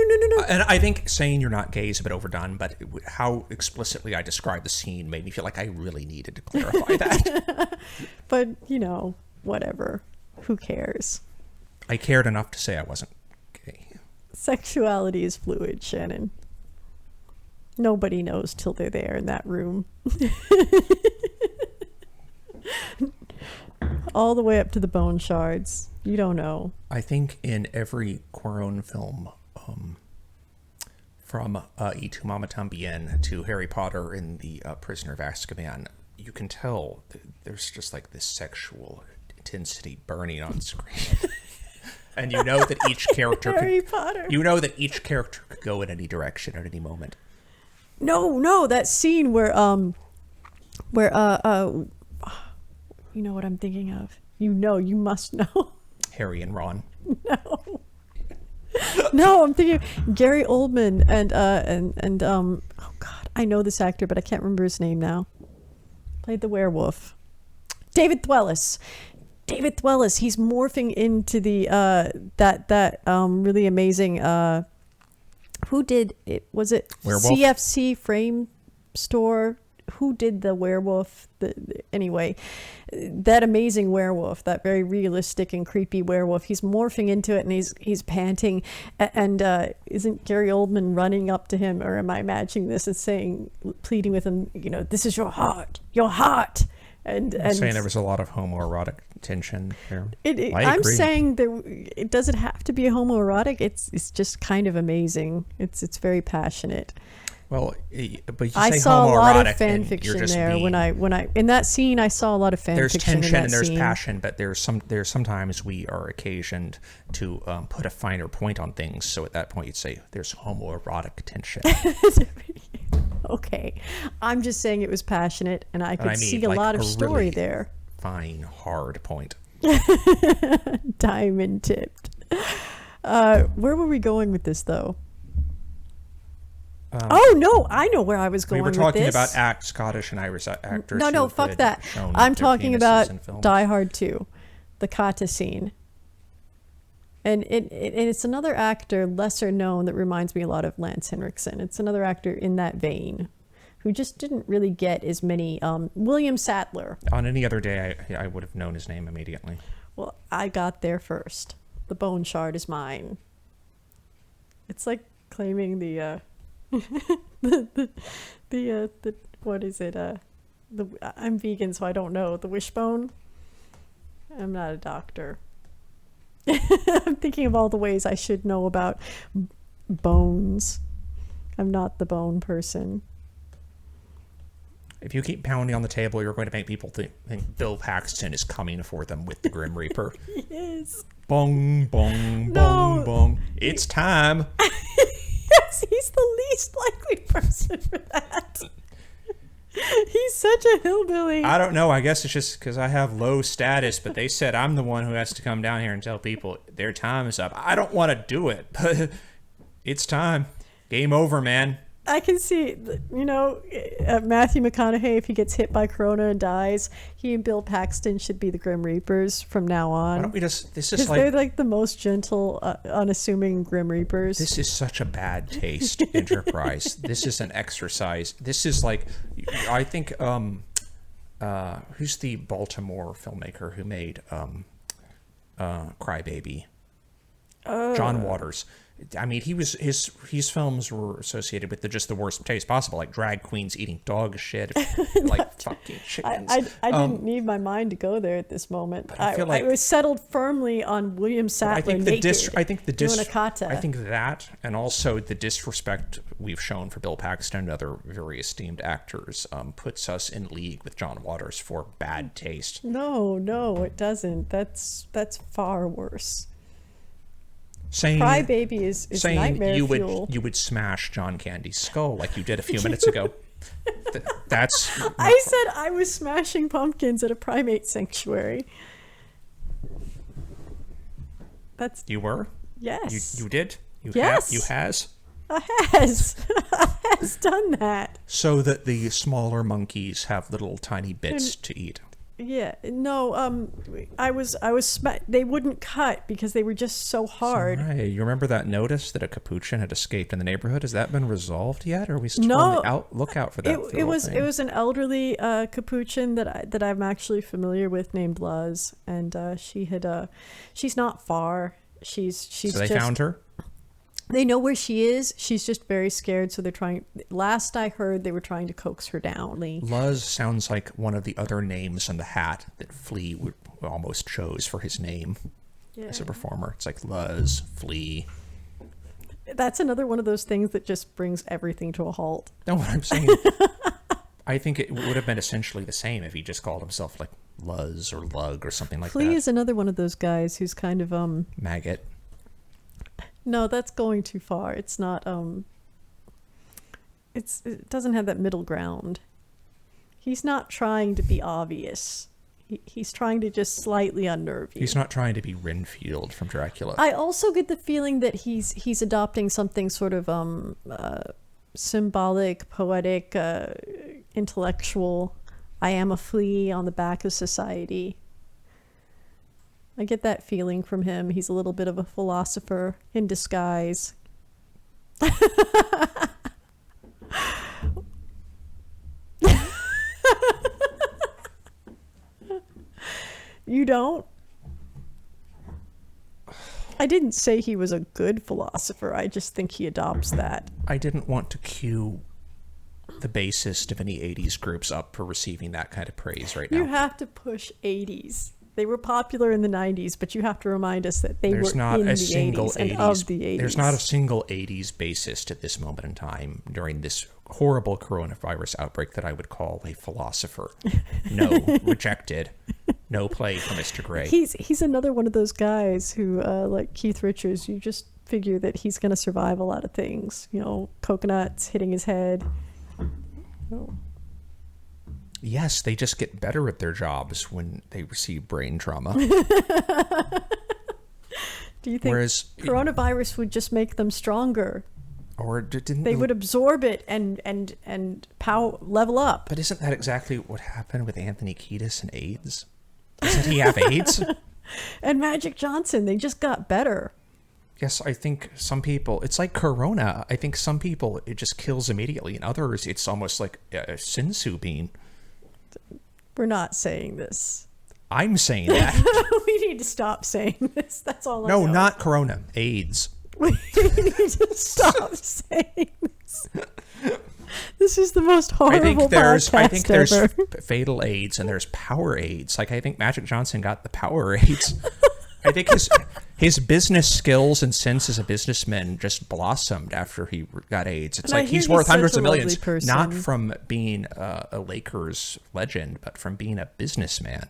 And I think saying you're not gay is a bit overdone, but how explicitly I described the scene made me feel like I really needed to clarify that. But, whatever. Who cares? I cared enough to say I wasn't gay. Sexuality is fluid, Shannon. Nobody knows till they're there in that room. All the way up to the bone shards. You don't know. I think in every Cuarón film, from Y Tu Mama Tambien to Harry Potter and the Prisoner of Azkaban, you can tell there's just like this sexual intensity burning on screen. And you know that each character could go in any direction at any moment. No, that scene where you know what I'm thinking of. You must know. Harry and Ron. No, I'm thinking of Gary Oldman and oh God, I know this actor, but I can't remember his name now. Played the werewolf. David Thewlis. He's morphing into the that really amazing who did it? Was it Werewolf? CFC Frame Store? Who did the werewolf? Anyway, that amazing werewolf, that very realistic and creepy werewolf. He's morphing into it, and he's panting. And isn't Gary Oldman running up to him, or am I imagining this and pleading with him? This is your heart. I'm saying there was a lot of homoerotic tension there. I'm saying it doesn't have to be homoerotic. It's just kind of amazing. It's very passionate. Well, but you say I saw a lot of homoerotic fan and fiction you're just there mean. when I in that scene. I saw a lot of fan There's fiction. tension in that and there's scene. passion, but there's sometimes we are occasioned to put a finer point on things. So at that point, you'd say there's homoerotic tension. Okay, I'm just saying it was passionate, and I could see a like lot of story really there. Fine, hard point. Diamond tipped. Where were we going with this, though? Oh no, I know where I was going with this. We were talking about Scottish and Irish actors. No, fuck that. I'm talking about Die Hard 2, the kata scene. And it's another actor, lesser known, that reminds me a lot of Lance Henriksen. It's another actor in that vein who just didn't really get as many. William Sadler. On any other day, I would have known his name immediately. Well, I got there first. The bone shard is mine. It's like claiming the what is it? I'm vegan, so I don't know. The wishbone. I'm not a doctor. I'm thinking of all the ways I should know about bones. I'm not the bone person. If you keep pounding on the table, you're going to make people think Bill Paxton is coming for them with the Grim Reaper. Yes. Bong, bong, bong, bong. It's time. Yes, he's the least likely person for that. He's such a hillbilly. I don't know. I guess it's just because I have low status, but they said I'm the one who has to come down here and tell people their time is up. I don't want to do it, but it's time. Game over, man. I can see, Matthew McConaughey, if he gets hit by Corona and dies, he and Bill Paxton should be the Grim Reapers from now on. Why don't we just, they're like the most gentle, unassuming Grim Reapers. This is such a bad taste enterprise. This is an exercise. This is like, I think, who's the Baltimore filmmaker who made Crybaby? John Waters. I mean, his films were associated with just the worst taste possible, like drag queens eating dog shit, like fucking chickens. I didn't need my mind to go there at this moment. I feel like I was settled firmly on William Sadler naked. I think doing a kata. I think that, and also the disrespect we've shown for Bill Paxton and other very esteemed actors, puts us in league with John Waters for bad taste. No, it doesn't. That's far worse. Saying Crybaby is nightmare fuel. You would smash John Candy's skull like you did a few minutes ago. That's. I said I was smashing pumpkins at a primate sanctuary. You were? Yes. You did? Yes. You has? I has done that. So that the smaller monkeys have little tiny bits to eat. Yeah, no, they wouldn't cut because they were just so hard. Right. You remember that notice that a capuchin had escaped in the neighborhood? Has that been resolved yet? Or are we still on the lookout for that? It was an elderly capuchin that I'm actually familiar with named Luz, and she's not far. She's so they found her? They know where she is. She's just very scared, so they're trying. Last I heard, they were trying to coax her down. Luz sounds like one of the other names on the hat that Flea almost chose for his name as a performer. It's like Luz, Flea. That's another one of those things that just brings everything to a halt. No, what I'm saying, I think it would have been essentially the same if he just called himself like Luz or Lug or something like that. Flea is another one of those guys who's kind of maggot. No, that's going too far. It's not it doesn't have that middle ground. He's not trying to be obvious. He's trying to just slightly unnerve you. He's not trying to be Renfield from Dracula. I also get the feeling that he's adopting something sort of symbolic, poetic, intellectual. I am a flea on the back of society. I get that feeling from him. He's a little bit of a philosopher in disguise. You don't? I didn't say he was a good philosopher. I just think he adopts that. I didn't want to cue the bassist of any 80s groups up for receiving that kind of praise right now. You have to push 80s. They were popular in the 90s, but you have to remind us that they were in the 80s and of the 80s. There's not a single 80s bassist at this moment in time during this horrible coronavirus outbreak that I would call a philosopher. No, rejected. No play for Mr. Gray. He's another one of those guys who, like Keith Richards, you just figure that he's going to survive a lot of things. You know, coconuts hitting his head. Oh. Yes, they just get better at their jobs when they receive brain trauma. Do you think coronavirus would just make them stronger? Or didn't they would absorb it and level up? But isn't that exactly what happened with Anthony Kiedis and AIDS? Doesn't he have AIDS? And Magic Johnson, they just got better. Yes, I think some people, it's like corona. I think some people, it just kills immediately. And others, it's almost like a sensu bean. We're not saying this. I'm saying that. We need to stop saying this. That's all I know. No, not corona. AIDS. We need to stop saying this. This is the most horrible podcast I think there's ever. fatal AIDS and there's power AIDS. Like, I think Magic Johnson got the power AIDS. I think his business skills and sense as a businessman just blossomed after he got AIDS. It's like he's worth hundreds of millions, not from being a Lakers legend, but from being a businessman.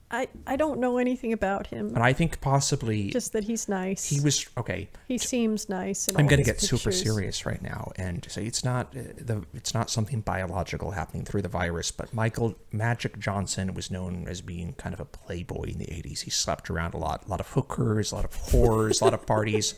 I don't know anything about him. And I think possibly just that he's nice. He was okay. He seems nice. I'm going to get super serious right now and say it's not something biological happening through the virus. But Magic Johnson was known as being kind of a playboy in the 80s. He slept around a lot of hookers, a lot of whores, a lot of parties.